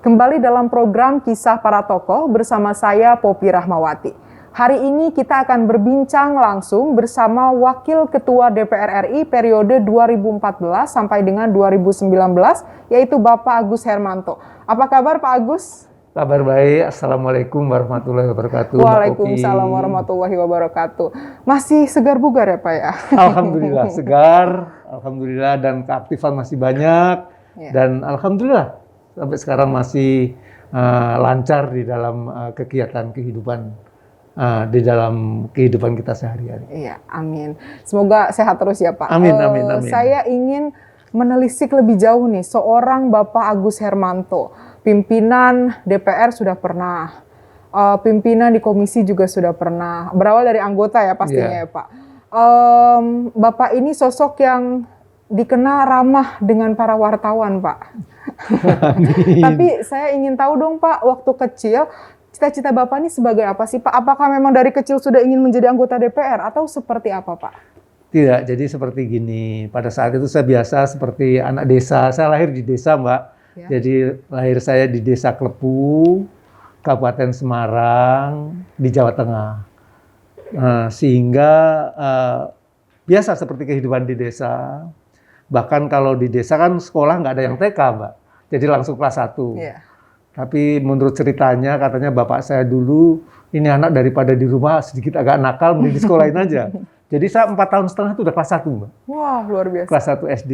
Kembali dalam program Kisah Para Tokoh bersama saya Poppy Rahmawati. Hari ini kita akan berbincang langsung bersama Wakil Ketua DPR RI periode 2014 sampai dengan 2019, yaitu Bapak Agus Hermanto. Apa kabar Pak Agus? Kabar baik, Assalamualaikum warahmatullahi wabarakatuh. Waalaikumsalam warahmatullahi wabarakatuh. Masih segar bugar ya Pak ya? Alhamdulillah segar, Alhamdulillah, dan keaktifan masih banyak, dan Alhamdulillah sampai sekarang masih lancar di dalam kegiatan kehidupan, di dalam kehidupan kita sehari-hari. Iya, amin. Semoga sehat terus ya Pak. Amin, amin, amin. Saya ingin menelisik lebih jauh nih, seorang Bapak Agus Hermanto, pimpinan DPR sudah pernah, pimpinan di komisi juga sudah pernah, berawal dari anggota ya pastinya ya Pak. Bapak ini sosok yang dikenal ramah dengan para wartawan Pak. Tapi saya ingin tahu dong Pak, waktu kecil, cita-cita Bapak ini sebagai apa sih Pak? Apakah memang dari kecil sudah ingin menjadi anggota DPR atau seperti apa Pak? Tidak, jadi seperti gini, pada saat itu saya biasa seperti anak desa, saya lahir di desa Mbak. Ya. Jadi lahir saya di Desa Klepu, Kabupaten Semarang, di Jawa Tengah. Sehingga biasa seperti kehidupan di desa. Bahkan kalau di desa kan sekolah nggak ada yang TK Mbak, jadi langsung kelas 1. Ya. Tapi menurut ceritanya, katanya bapak saya dulu, ini anak daripada di rumah sedikit agak nakal, mending di sekolahin aja. Jadi saya 4,5 tahun itu udah kelas 1 Mbak. Wah, luar biasa. Kelas 1 SD.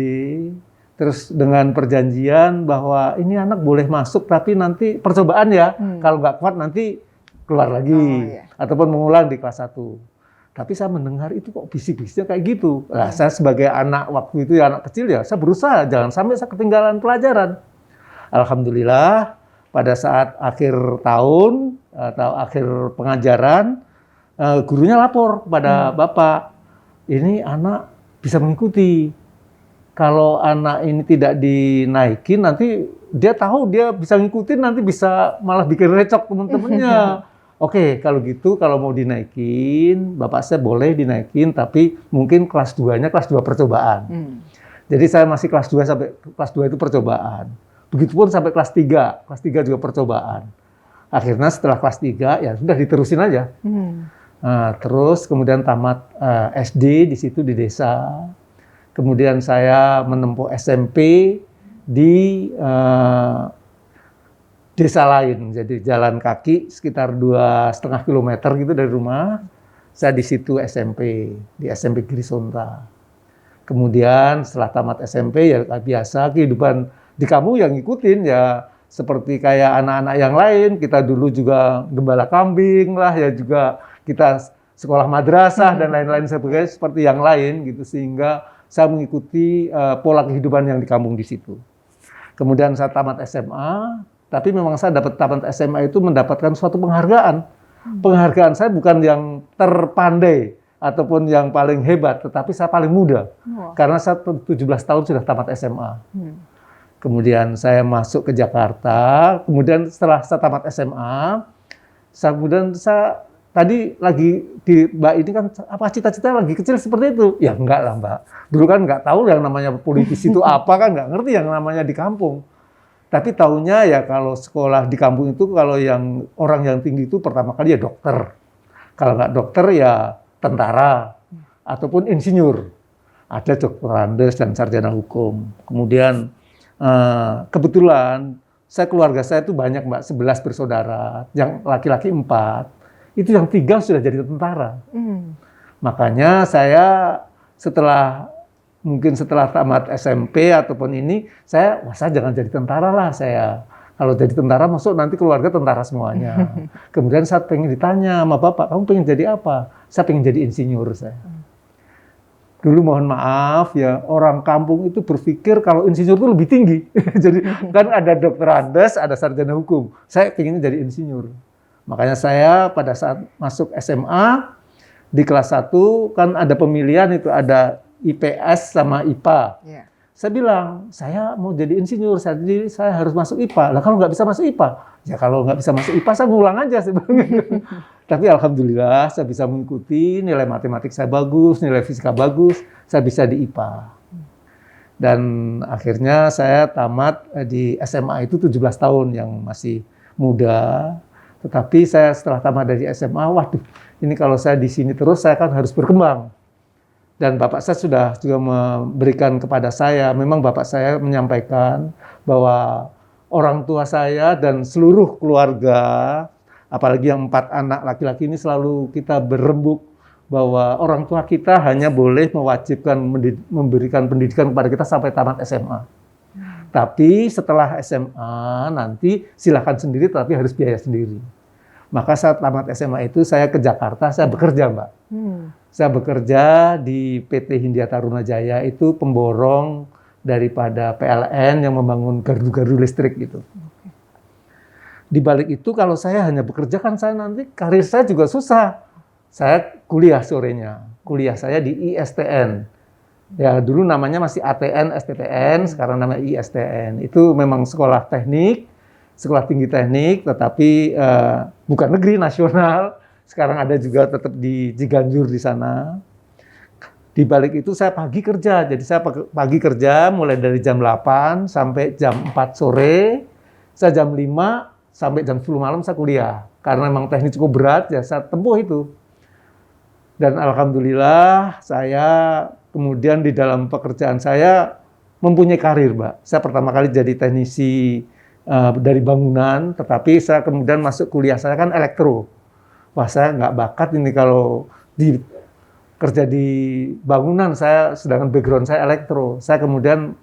Terus dengan perjanjian bahwa ini anak boleh masuk tapi nanti percobaan ya. Kalau nggak kuat nanti keluar lagi. Ataupun mengulang di kelas 1. Tapi saya mendengar itu kok bisik-bisiknya kayak gitu. Nah, saya sebagai anak waktu itu ya, anak kecil ya, saya berusaha jangan sampai saya ketinggalan pelajaran. Alhamdulillah pada saat akhir tahun atau akhir pengajaran, gurunya lapor pada bapak, ini anak bisa mengikuti. Kalau anak ini tidak dinaikin, nanti dia tahu dia bisa ngikutin, nanti bisa malah bikin recok teman-temannya. Oke, kalau gitu, kalau mau dinaikin, bapak saya boleh dinaikin, tapi mungkin kelas 2-nya kelas 2 percobaan. Jadi saya masih kelas 2 sampai kelas 2 itu percobaan. Begitupun sampai kelas 3. Kelas 3 juga percobaan. Akhirnya setelah kelas 3, ya sudah diterusin aja. Nah, terus kemudian tamat SD di situ di desa. Kemudian saya menempuh SMP di desa lain, jadi jalan kaki sekitar 2,5 kilometer gitu dari rumah. Saya di situ SMP, di SMP Girisonta. Kemudian setelah tamat SMP ya biasa kehidupan di kampung yang ngikutin ya seperti kayak anak-anak yang lain. Kita dulu juga gembala kambing lah ya, juga kita sekolah madrasah dan lain-lain sebagainya seperti yang lain gitu, sehingga saya mengikuti pola kehidupan yang di kampung di situ. Kemudian saya tamat SMA. Tapi memang saya dapat tamat SMA itu mendapatkan suatu penghargaan. Penghargaan saya bukan yang terpandai ataupun yang paling hebat, tetapi saya paling muda. Karena saya 17 tahun sudah tamat SMA. Kemudian saya masuk ke Jakarta. Kemudian setelah saya tamat SMA, kemudian saya tadi lagi di Mbak ini kan apa cita-cita lagi kecil seperti itu? Ya enggak lah Mbak. Dulu kan enggak tahu yang namanya politisi itu apa, kan enggak ngerti yang namanya di kampung. Tapi taunya ya kalau sekolah di kampung itu kalau yang orang yang tinggi itu pertama kali ya dokter. Kalau nggak dokter ya tentara ataupun insinyur. Ada dokter Andes dan sarjana hukum. Kemudian kebetulan keluarga saya itu banyak Mbak, 11 bersaudara. Yang laki-laki 4. Itu yang 3 sudah jadi tentara. Makanya saya mungkin setelah tamat SMP ataupun ini, saya jangan jadi tentara lah saya. Kalau jadi tentara masuk nanti keluarga tentara semuanya. Kemudian saya pengen ditanya sama bapak, kamu pengen jadi apa? Saya pengen jadi insinyur saya. Dulu mohon maaf ya, orang kampung itu berpikir kalau insinyur itu lebih tinggi. Jadi kan ada dokter Andes, ada sarjana hukum. Saya pengen jadi insinyur. Makanya saya pada saat masuk SMA, di kelas 1 kan ada pemilihan itu, ada IPS sama IPA. Saya bilang, saya mau jadi insinyur, jadi saya harus masuk IPA. Lah kalau nggak bisa masuk IPA, ya kalau nggak bisa masuk IPA, saya ngulang aja. Tapi alhamdulillah saya bisa mengikuti, nilai matematik saya bagus, nilai fisika bagus, saya bisa di IPA. Dan akhirnya saya tamat di SMA itu 17 tahun yang masih muda. Tetapi saya setelah tamat dari SMA, waduh, ini kalau saya di sini terus saya kan harus berkembang. Dan Bapak saya sudah juga memberikan kepada saya, memang Bapak saya menyampaikan bahwa orang tua saya dan seluruh keluarga, apalagi yang 4 anak laki-laki ini selalu kita berembuk bahwa orang tua kita hanya boleh mewajibkan memberikan pendidikan kepada kita sampai tamat SMA. Tapi setelah SMA nanti silakan sendiri, tapi harus biaya sendiri. Maka saat tamat SMA itu saya ke Jakarta, saya bekerja, Mbak. Saya bekerja di PT Hindia Taruna Jaya, itu pemborong daripada PLN yang membangun gardu-gardu listrik gitu. Di balik itu kalau saya hanya bekerja kan saya nanti karir saya juga susah. Saya kuliah sorenya, kuliah saya di ISTN. Ya dulu namanya masih ATN, STTN, sekarang namanya ISTN. Itu memang sekolah teknik, sekolah tinggi teknik, tetapi bukan negeri, nasional. Sekarang ada juga tetap di Ciganjur di sana. Di balik itu saya pagi kerja, jadi saya pagi kerja mulai dari jam 8 sampai jam 4 sore. Saya jam 5 sampai jam 10 malam saya kuliah. Karena memang teknik cukup berat, ya saya tempuh itu. Dan alhamdulillah saya kemudian di dalam pekerjaan saya mempunyai karir, Mbak. Saya pertama kali jadi teknisi dari bangunan, tetapi saya kemudian masuk kuliah saya kan elektro. Wah, saya nggak bakat ini kalau kerja di bangunan, sedangkan background saya elektro. Saya kemudian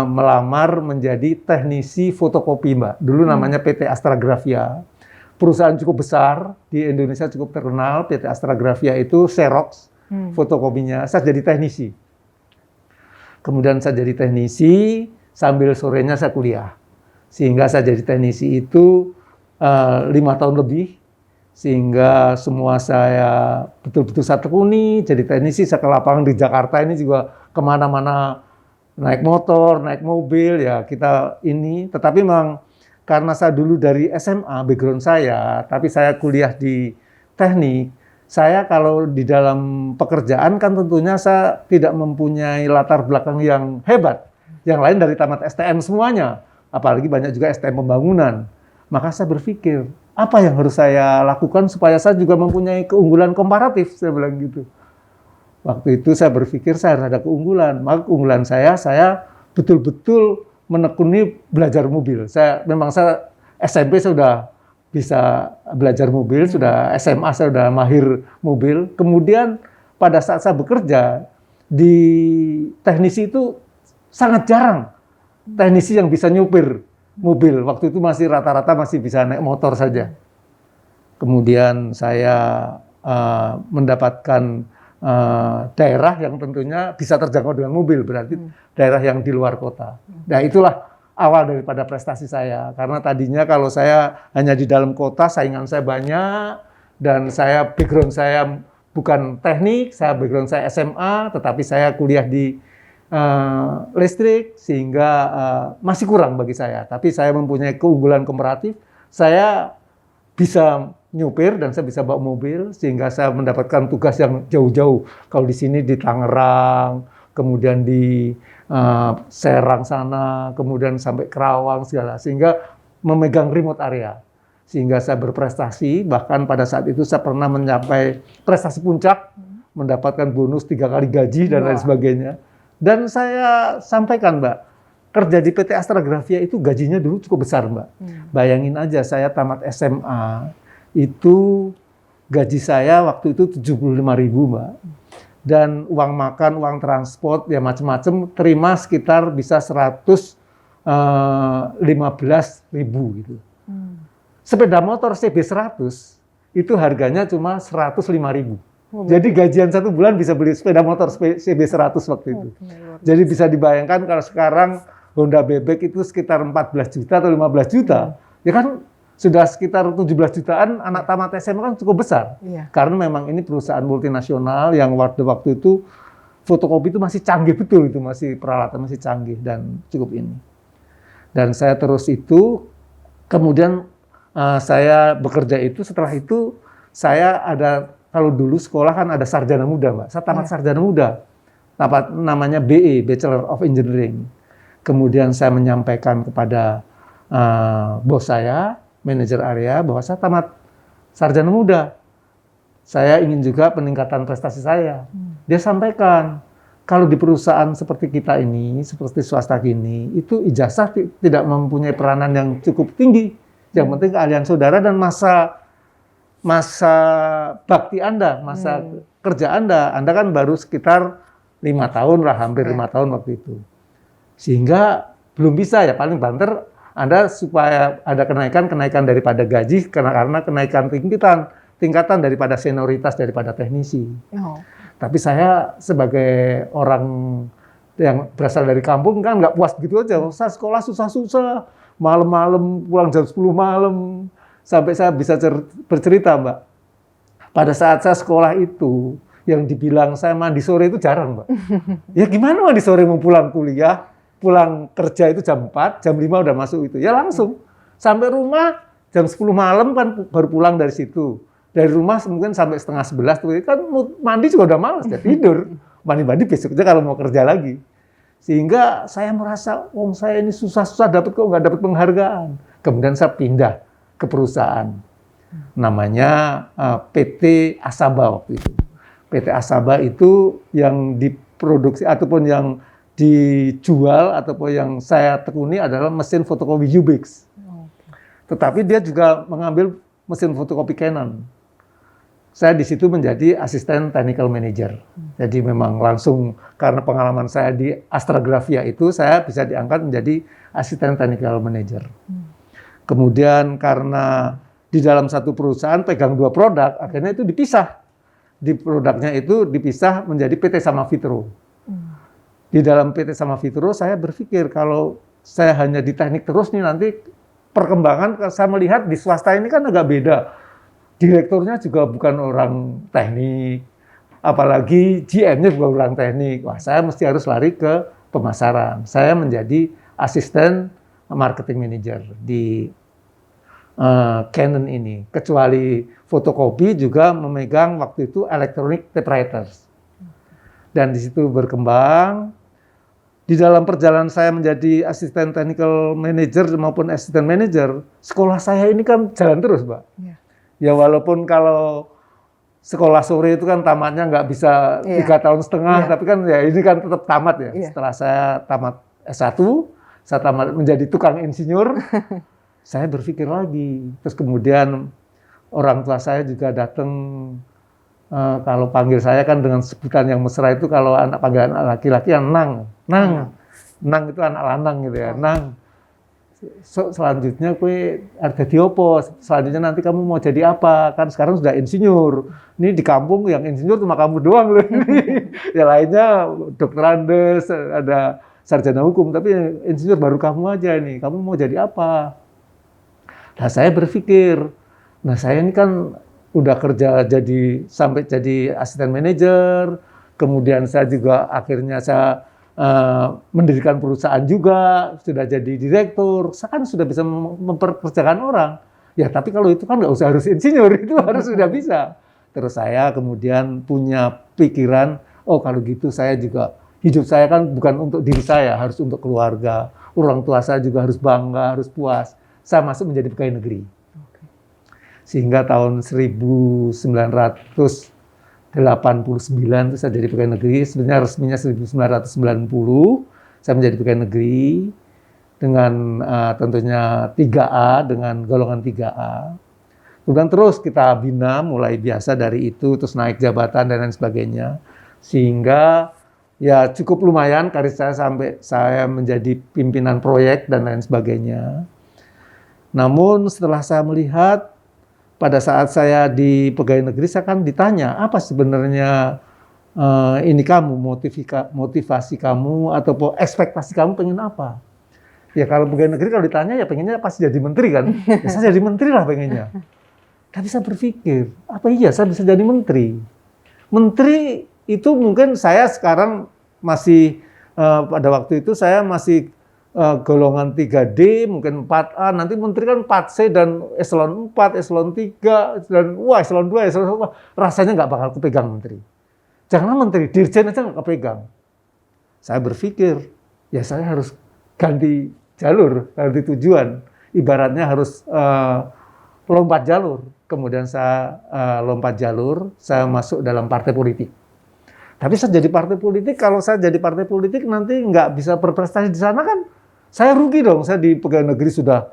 melamar menjadi teknisi fotokopi, Mbak. Dulu namanya PT Astragrafia. Perusahaan cukup besar, di Indonesia cukup terkenal, PT Astragrafia itu Xerox, fotokopinya. Saya jadi teknisi. Kemudian saya jadi teknisi, sambil sorenya saya kuliah. Sehingga saya jadi teknisi itu 5 tahun lebih, sehingga semua saya betul-betul saya tekuni, jadi teknisi. Saya ke lapangan di Jakarta ini juga kemana-mana, naik motor, naik mobil, ya kita ini. Tetapi memang karena saya dulu dari SMA, background saya, tapi saya kuliah di teknik, saya kalau di dalam pekerjaan kan tentunya saya tidak mempunyai latar belakang yang hebat. Yang lain dari tamat STM semuanya, apalagi banyak juga STM pembangunan. Maka saya berpikir, apa yang harus saya lakukan supaya saya juga mempunyai keunggulan komparatif, saya bilang gitu. Waktu itu saya berpikir saya harus ada keunggulan. Maka keunggulan saya betul-betul menekuni belajar mobil. Saya SMP saya sudah bisa belajar mobil, sudah SMA saya sudah mahir mobil. Kemudian pada saat saya bekerja di teknisi itu sangat jarang teknisi yang bisa nyupir mobil. Waktu itu masih rata-rata masih bisa naik motor saja. Kemudian saya mendapatkan daerah yang tentunya bisa terjangkau dengan mobil, berarti daerah yang di luar kota. Nah, itulah awal daripada prestasi saya. Karena tadinya kalau saya hanya di dalam kota, saingan saya banyak, dan background saya bukan teknik, background saya SMA, tetapi saya kuliah di listrik, sehingga masih kurang bagi saya. Tapi saya mempunyai keunggulan komparatif, saya bisa nyupir dan saya bisa bawa mobil, sehingga saya mendapatkan tugas yang jauh-jauh. Kalau di sini di Tangerang, kemudian di Serang sana, kemudian sampai Kerawang segala, sehingga memegang remote area. Sehingga saya berprestasi, bahkan pada saat itu saya pernah mencapai prestasi puncak, mendapatkan bonus 3 kali gaji dan lain sebagainya. Dan saya sampaikan, Mbak, kerja di PT Astragrafia itu gajinya dulu cukup besar, Mbak. Bayangin aja, saya tamat SMA, itu gaji saya waktu itu 75.000, Mbak. Dan uang makan, uang transport, ya macam-macam, terima sekitar bisa 115.000 gitu. Sepeda motor CB100 itu harganya cuma 105.000. Jadi gajian 1 bulan bisa beli sepeda motor CB100 waktu itu. Jadi bisa dibayangkan kalau sekarang Honda Bebek itu sekitar 14 juta atau 15 juta. Ya kan sudah sekitar 17 jutaan, anak tamat SMA kan cukup besar. Karena memang ini perusahaan multinasional yang waktu itu fotokopi itu masih canggih betul, itu masih peralatan masih canggih dan cukup ini. Dan saya terus itu, kemudian saya bekerja itu, setelah itu saya ada, kalau dulu sekolah kan ada sarjana muda, Mbak. Saya tamat sarjana muda. namanya BE, Bachelor of Engineering. Kemudian saya menyampaikan kepada bos saya, manajer area, bahwa saya tamat sarjana muda. Saya ingin juga peningkatan prestasi saya. Dia sampaikan, kalau di perusahaan seperti kita ini, seperti swasta gini, itu ijazah tidak mempunyai peranan yang cukup tinggi. Yang penting keahlian saudara dan masa bakti Anda, masa kerja Anda kan baru sekitar 5 tahun lah, hampir 5 tahun waktu itu. Sehingga belum bisa ya, paling banter Anda supaya ada kenaikan daripada gaji, karena kenaikan tingkatan daripada senioritas daripada teknisi. Tapi saya sebagai orang yang berasal dari kampung kan nggak puas gitu aja. Saya sekolah susah-susah, malam-malam pulang jam 10 malam, sampai saya bisa bercerita, Mbak. Pada saat saya sekolah itu, yang dibilang saya mandi sore itu jarang, Mbak. Ya gimana mandi sore mau pulang kuliah, pulang kerja itu jam 4, jam 5 udah masuk itu. Ya langsung. Sampai rumah jam 10 malam kan baru pulang dari situ. Dari rumah mungkin sampai setengah 11 tuh kan mandi juga udah malas ya tidur. Mandi-mandi besoknya kalau mau kerja lagi. Sehingga saya merasa, saya ini susah-susah dapat kok nggak dapat penghargaan. Kemudian saya pindah ke perusahaan. Namanya PT Asaba waktu itu. PT Asaba itu yang diproduksi ataupun yang dijual ataupun yang saya tekuni adalah mesin fotokopi Ubix. Tetapi dia juga mengambil mesin fotokopi Canon. Saya di situ menjadi asisten technical manager. Jadi memang langsung karena pengalaman saya di Astrografia itu, saya bisa diangkat menjadi asisten technical manager. Kemudian karena di dalam satu perusahaan pegang 2 produk, akhirnya itu dipisah. Di produknya itu dipisah menjadi PT Samavitro. Di dalam PT Samavitro saya berpikir kalau saya hanya di teknik terus nih nanti perkembangan saya melihat di swasta ini kan agak beda. Direkturnya juga bukan orang teknik, apalagi GM-nya bukan orang teknik. Wah, saya mesti harus lari ke pemasaran. Saya menjadi asisten marketing manager di Canon ini. Kecuali fotokopi juga memegang waktu itu electronic typewriters. Dan di situ berkembang. Di dalam perjalanan saya menjadi asisten technical manager maupun asisten manager, sekolah saya ini kan jalan terus, Mbak. Ya walaupun kalau sekolah sore itu kan tamatnya nggak bisa 3 tahun setengah, tapi kan ya ini kan tetap tamat ya. Setelah saya tamat S1, saya tamat menjadi tukang insinyur, saya berpikir lagi. Terus kemudian orang tua saya juga datang, kalau panggil saya kan dengan sebutan yang mesra itu, kalau anak panggilan laki-laki yang nang itu anak lanang gitu ya, nang. Selanjutnya kue ada di opo, selanjutnya nanti kamu mau jadi apa, kan sekarang sudah insinyur, ini di kampung yang insinyur cuma kamu doang loh, ya lainnya dokter Andes, ada sarjana hukum, tapi insinyur baru kamu aja nih, kamu mau jadi apa? Nah saya berpikir, saya ini kan udah kerja sampai jadi asisten manajer, kemudian saya juga akhirnya saya mendirikan perusahaan juga, sudah jadi direktur, saya kan sudah bisa memperkerjakan orang. Ya tapi kalau itu kan nggak usah harus insinyur, itu harus sudah bisa. Terus saya kemudian punya pikiran, kalau gitu saya juga, hidup saya kan bukan untuk diri saya, harus untuk keluarga. Orang tua saya juga harus bangga, harus puas. Saya masuk menjadi pegawai negeri. Sehingga tahun 1989 itu saya jadi pegawai negeri, sebenarnya resminya 1990, saya menjadi pegawai negeri dengan tentunya 3A, dengan golongan 3A. Kemudian terus kita bina, mulai biasa dari itu, terus naik jabatan dan lain sebagainya. Sehingga ya cukup lumayan karir saya sampai saya menjadi pimpinan proyek dan lain sebagainya. Namun setelah saya melihat, pada saat saya di pegawai negeri, saya kan ditanya, apa sebenarnya ini kamu, motivasi kamu, atau ekspektasi kamu pengen apa? Ya kalau pegawai negeri kalau ditanya, ya pengennya pasti jadi menteri kan? Ya saya jadi menteri lah pengennya. Tapi saya berpikir, apa iya saya bisa jadi menteri? Menteri itu mungkin saya sekarang masih, pada waktu itu saya masih golongan 3D, mungkin 4A, nanti menteri kan 4C dan eselon 4, eselon 3, dan eselon 2, eselon 4, rasanya nggak bakal kepegang menteri. Janganlah menteri, dirjen aja nggak kepegang. saya berpikir, ya saya harus ganti jalur, ganti tujuan. Ibaratnya harus lompat jalur. Kemudian saya lompat jalur, saya masuk dalam partai politik. Tapi saya jadi partai politik, kalau saya jadi partai politik nanti nggak bisa berprestasi di sana kan, saya rugi dong. Saya di pegawai negeri sudah,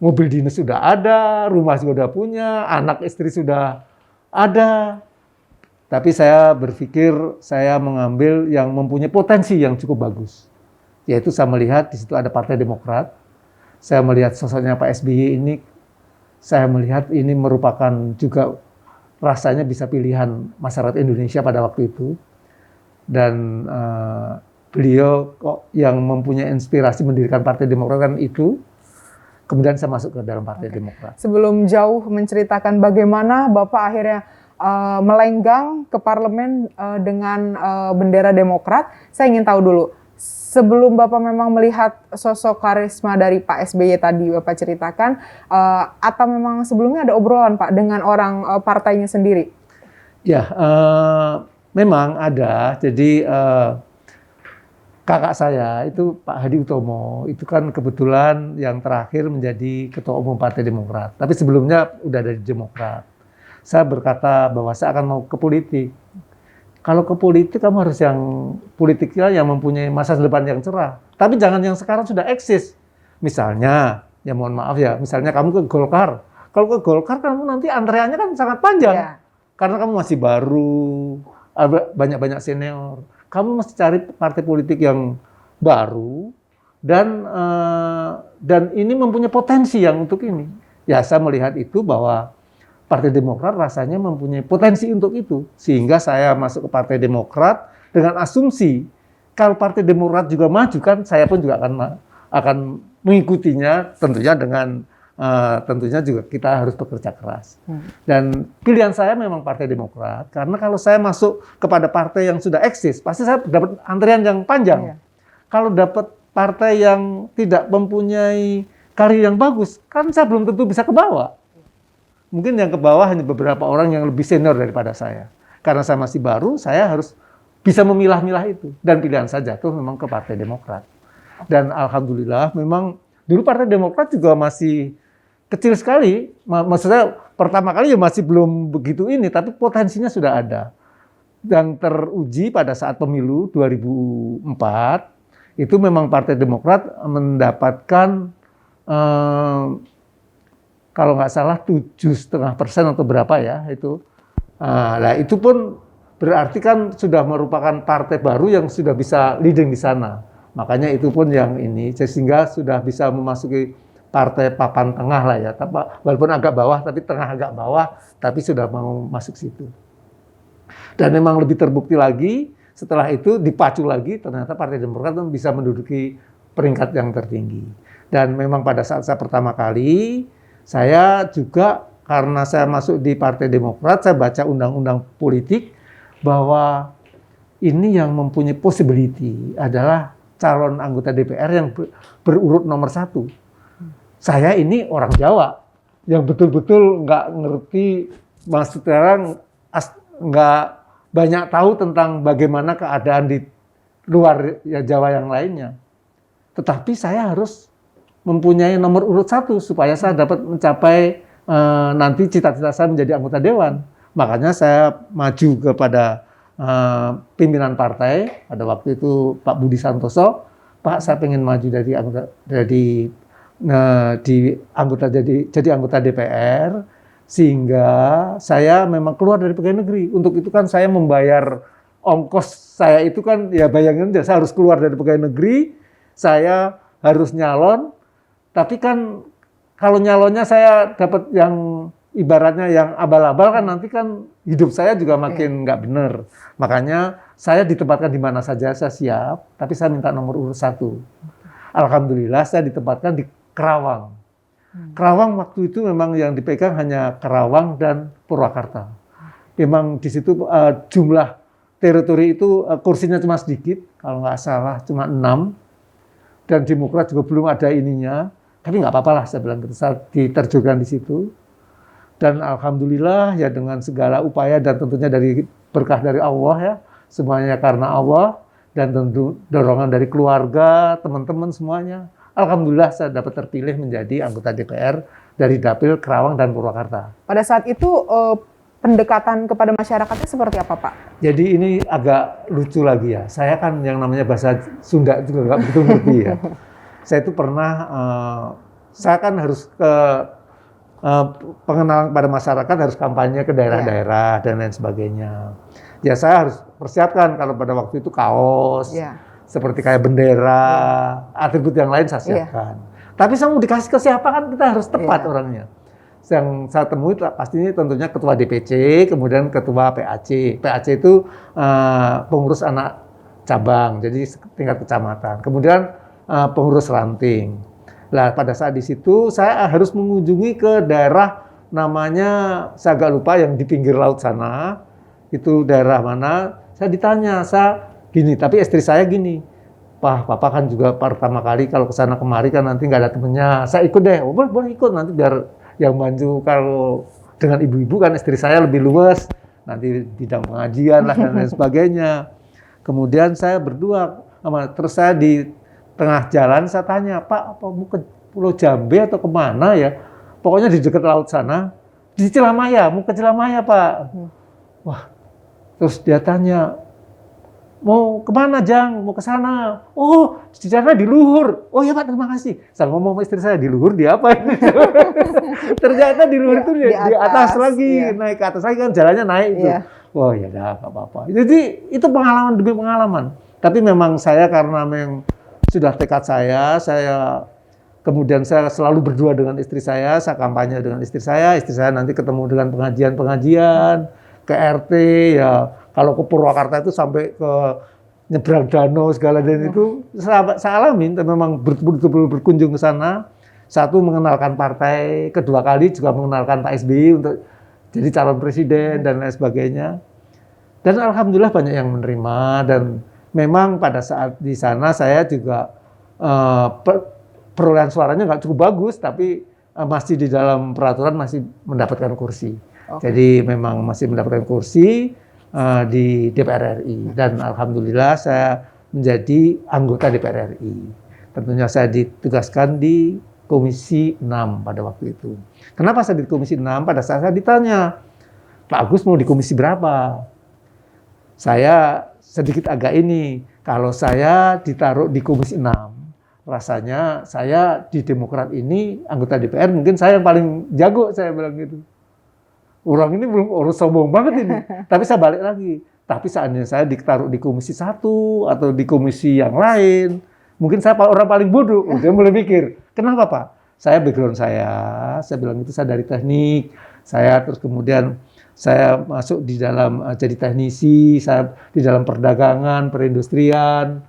mobil dinas sudah ada, rumah sudah punya, anak istri sudah ada. Tapi saya berpikir saya mengambil yang mempunyai potensi yang cukup bagus. Yaitu saya melihat di situ ada Partai Demokrat, saya melihat sosoknya Pak SBY ini, saya melihat ini merupakan juga rasanya bisa pilihan masyarakat Indonesia pada waktu itu. Dan beliau kok yang mempunyai inspirasi mendirikan Partai Demokrat kan itu. Kemudian saya masuk ke dalam Partai Demokrat. Sebelum jauh menceritakan bagaimana Bapak akhirnya melenggang ke parlemen dengan bendera Demokrat, saya ingin tahu dulu, sebelum Bapak memang melihat sosok karisma dari Pak SBY tadi Bapak ceritakan, atau memang sebelumnya ada obrolan Pak dengan orang partainya sendiri? Ya, memang ada. Jadi kakak saya itu Pak Hadi Utomo, itu kan kebetulan yang terakhir menjadi Ketua Umum Partai Demokrat. Tapi sebelumnya udah dari Demokrat. Saya berkata bahwa saya akan mau ke politik. Kalau ke politik kamu harus yang politiknya yang mempunyai masa depan yang cerah. Tapi jangan yang sekarang sudah eksis. Misalnya, ya mohon maaf ya, misalnya kamu ke Golkar. Kalau ke Golkar kamu nanti antreannya kan sangat panjang. Ya. Karena kamu masih baru, banyak-banyak senior. Kamu mesti cari partai politik yang baru dan ini mempunyai potensi yang untuk ini. Ya saya melihat itu bahwa Partai Demokrat rasanya mempunyai potensi untuk itu. Sehingga saya masuk ke Partai Demokrat dengan asumsi kalau Partai Demokrat juga maju kan saya pun juga akan mengikutinya, tentunya dengan tentunya juga kita harus bekerja keras. Dan pilihan saya memang Partai Demokrat karena kalau saya masuk kepada partai yang sudah eksis pasti saya dapat antrian yang panjang. Kalau dapat partai yang tidak mempunyai karir yang bagus kan saya belum tentu bisa ke bawah. Mungkin yang ke bawah hanya beberapa orang yang lebih senior daripada saya. Karena saya masih baru, saya harus bisa memilah-milah itu. Dan pilihan saya jatuh memang ke Partai Demokrat. Dan alhamdulillah memang dulu Partai Demokrat juga masih kecil sekali. Maksudnya pertama kali ya masih belum begitu ini, tapi potensinya sudah ada. Dan teruji pada saat pemilu 2004, itu memang Partai Demokrat mendapatkan kalau nggak salah 7,5% atau berapa ya itu. Nah itu pun berarti kan sudah merupakan partai baru yang sudah bisa leading di sana. Makanya itu pun yang ini sehingga sudah bisa memasuki partai papan tengah lah ya. Walaupun agak bawah tapi tengah agak bawah tapi sudah mau masuk situ. Dan memang lebih terbukti lagi setelah itu dipacu lagi ternyata Partai Demokrat bisa menduduki peringkat yang tertinggi. Dan memang pada saat saya pertama kali saya juga karena saya masuk di Partai Demokrat, saya baca undang-undang politik bahwa ini yang mempunyai possibility adalah calon anggota DPR yang berurut nomor 1. Saya ini orang Jawa yang betul-betul nggak ngerti, maksudnya nggak banyak tahu tentang bagaimana keadaan di luar ya, Jawa yang lainnya. Tetapi saya harus mempunyai nomor urut 1 supaya saya dapat mencapai nanti cita-cita saya menjadi anggota dewan. Makanya saya maju kepada pimpinan partai pada waktu itu Pak Budi Santoso. Pak, saya pengen maju dari anggota jadi anggota DPR sehingga saya memang keluar dari pegawai negeri. Untuk itu kan saya membayar ongkos saya itu kan ya bayangin aja saya harus keluar dari pegawai negeri, saya harus nyalon. Tapi kan kalau nyalonnya saya dapat yang ibaratnya yang abal-abal kan nanti kan hidup saya juga makin nggak benar. Makanya saya ditempatkan di mana saja saya siap, tapi saya minta nomor urut 1. Alhamdulillah saya ditempatkan di Kerawang. Kerawang waktu itu memang yang dipegang hanya Kerawang dan Purwakarta. Memang di situ jumlah teritori itu kursinya cuma sedikit, kalau nggak salah cuma 6. Dan Demokrat juga belum ada ininya. Tapi nggak apa-apa lah saya bilang gitu, saya diterjunkan di situ. Dan alhamdulillah ya dengan segala upaya dan tentunya dari berkah dari Allah ya, semuanya karena Allah. dan tentu dorongan dari keluarga, teman-teman semuanya. Alhamdulillah saya dapat terpilih menjadi anggota DPR dari Dapil Kerawang dan Purwakarta. Pada saat itu pendekatan kepada masyarakatnya seperti apa, Pak? Jadi ini agak lucu lagi ya. Saya kan yang namanya bahasa Sunda juga nggak begitu ngerti ya. Saya itu pernah, saya kan harus ke pengenalan pada masyarakat, harus kampanye ke daerah-daerah dan lain sebagainya. Ya saya harus persiapkan kalau pada waktu itu kaos, seperti kayak bendera, atribut yang lain saya siapkan. Tapi saya mau dikasih ke siapa kan kita harus tepat orangnya. Yang saya temui pastinya tentunya ketua DPC, kemudian ketua PAC. PAC itu pengurus anak cabang, jadi tingkat kecamatan. Kemudian pengurus ranting. Nah, pada saat di situ saya harus mengunjungi ke daerah namanya saya agak lupa yang di pinggir laut sana. Itu daerah mana? Saya ditanya, saya gini, tapi istri saya gini. Papa kan juga pertama kali kalau ke sana kemari kan nanti nggak ada temennya. Saya ikut deh. Oh, boleh ikut nanti biar yang maju kalau dengan ibu-ibu kan istri saya lebih luas. Nanti bidang pengajian lah dan lain sebagainya. Kemudian saya berdua terus saya di tengah jalan saya tanya, Pak, apa mau ke Pulau Jambe atau kemana ya? Pokoknya di dekat laut sana, di Cilamaya, mau ke Cilamaya, Pak. Wah, terus dia tanya, mau kemana, Jang? Mau ke sana? Oh, di sana di luhur. Oh ya, Pak, terima kasih. Saya ngomong sama istri saya, di luhur di apa? Ternyata di luhur itu di atas lagi, naik ke atas lagi kan jalannya naik itu. Oh ya dah, nggak apa-apa. Jadi itu pengalaman demi pengalaman. Tapi memang saya karena memang sudah tekad saya kemudian saya selalu berdua dengan istri saya kampanye dengan istri saya nanti ketemu dengan pengajian-pengajian, ke RT ya, kalau ke Purwakarta itu sampai ke nyebrang danau segala dan itu saya alamin, memang betul-betul berkunjung ke sana. Satu mengenalkan partai, kedua kali juga mengenalkan Pak SBY untuk jadi calon presiden dan lain sebagainya. Dan alhamdulillah banyak yang menerima dan memang pada saat di sana saya juga perolehan suaranya nggak cukup bagus, tapi masih di dalam peraturan masih mendapatkan kursi. Jadi memang masih mendapatkan kursi di DPR RI dan alhamdulillah saya menjadi anggota DPR RI. Tentunya saya ditugaskan di Komisi 6 pada waktu itu. Kenapa saya di Komisi 6? Pada saat saya ditanya, Pak Agus mau di komisi berapa? Saya sedikit agak ini, kalau saya ditaruh di Komisi 6, rasanya saya di Demokrat ini, anggota DPR, mungkin saya yang paling jago, saya bilang gitu. Orang ini belum urus sombong banget ini. Tapi saya balik lagi. Tapi seandainya saya ditaruh di Komisi 1 atau di komisi yang lain, mungkin saya orang paling bodoh. Dia mulai mikir, kenapa Pak? Background saya bilang itu saya dari teknik, saya terus kemudian saya masuk di dalam jadi teknisi, saya di dalam perdagangan, perindustrian,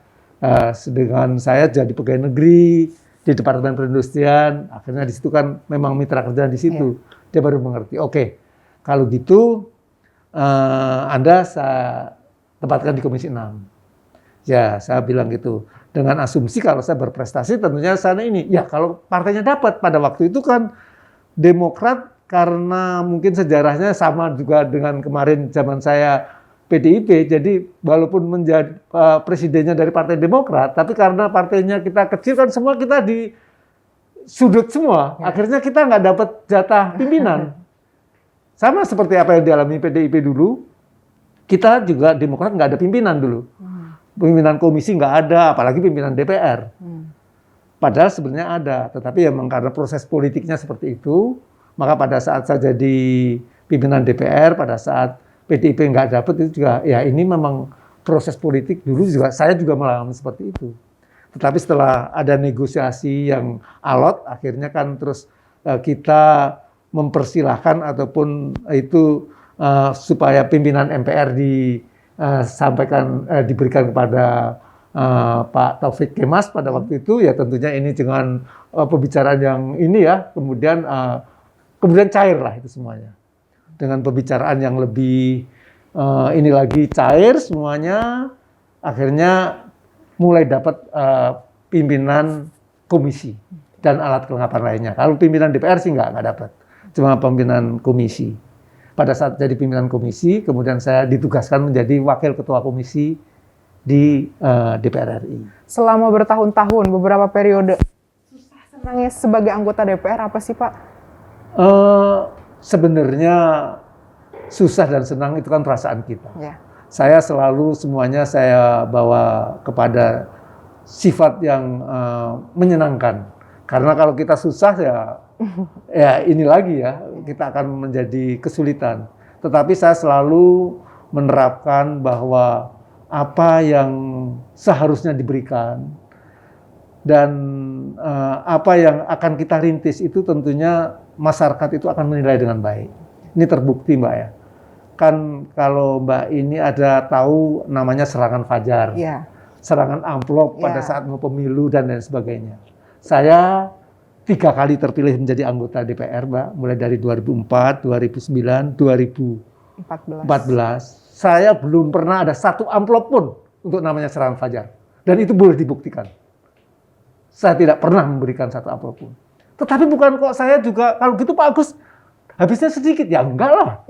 sedangkan saya jadi pegawai negeri di Departemen Perindustrian, akhirnya di situ kan memang mitra kerja di situ. Dia baru mengerti, oke, kalau gitu Anda saya tempatkan di Komisi 6. Ya, saya bilang gitu. Dengan asumsi kalau saya berprestasi tentunya sana ini. Ya, kalau partainya dapat pada waktu itu kan Demokrat karena mungkin sejarahnya sama juga dengan kemarin zaman saya PDIP, jadi walaupun menjadi presidennya dari Partai Demokrat, tapi karena partainya kita kecil kan semua kita di sudut semua, akhirnya kita nggak dapat jatah pimpinan. Sama seperti apa yang dialami PDIP dulu, kita juga Demokrat nggak ada pimpinan dulu. Pimpinan komisi nggak ada, apalagi pimpinan DPR. Padahal sebenarnya ada, tetapi ya memang karena proses politiknya seperti itu, maka pada saat saya jadi pimpinan DPR, pada saat PDIP nggak dapat itu juga, ya ini memang proses politik dulu juga, saya juga mengalami seperti itu. Tetapi setelah ada negosiasi yang alot, akhirnya kan terus kita mempersilahkan ataupun itu supaya pimpinan MPR diberikan kepada Pak Taufik Kemas pada waktu itu, ya tentunya ini dengan pembicaraan yang ini ya, kemudian cair lah itu semuanya. Dengan pembicaraan yang lebih ini lagi cair semuanya, akhirnya mulai dapat pimpinan komisi dan alat kelengkapan lainnya. Kalau pimpinan DPR sih nggak dapat, cuma pimpinan komisi. Pada saat jadi pimpinan komisi, kemudian saya ditugaskan menjadi wakil ketua komisi di DPR RI. Selama bertahun-tahun, beberapa periode, susah senangnya sebagai anggota DPR apa sih Pak? Sebenarnya susah dan senang itu kan perasaan kita. Ya. Saya selalu semuanya saya bawa kepada sifat yang menyenangkan. Karena kalau kita susah ya ini lagi ya, kita akan menjadi kesulitan. Tetapi saya selalu menerapkan bahwa apa yang seharusnya diberikan dan apa yang akan kita rintis itu tentunya masyarakat itu akan menilai dengan baik. Ini terbukti Mbak ya. Kan kalau Mbak ini ada tahu namanya serangan fajar, serangan amplop pada saat mau pemilu dan lain sebagainya. Saya 3 kali terpilih menjadi anggota DPR Mbak, mulai dari 2004, 2009, 2014. Saya belum pernah ada satu amplop pun untuk namanya serangan fajar. Dan itu boleh dibuktikan. Saya tidak pernah memberikan satu amplop pun. Tetapi bukan kok saya juga, kalau gitu Pak Agus, habisnya sedikit, ya enggak lah.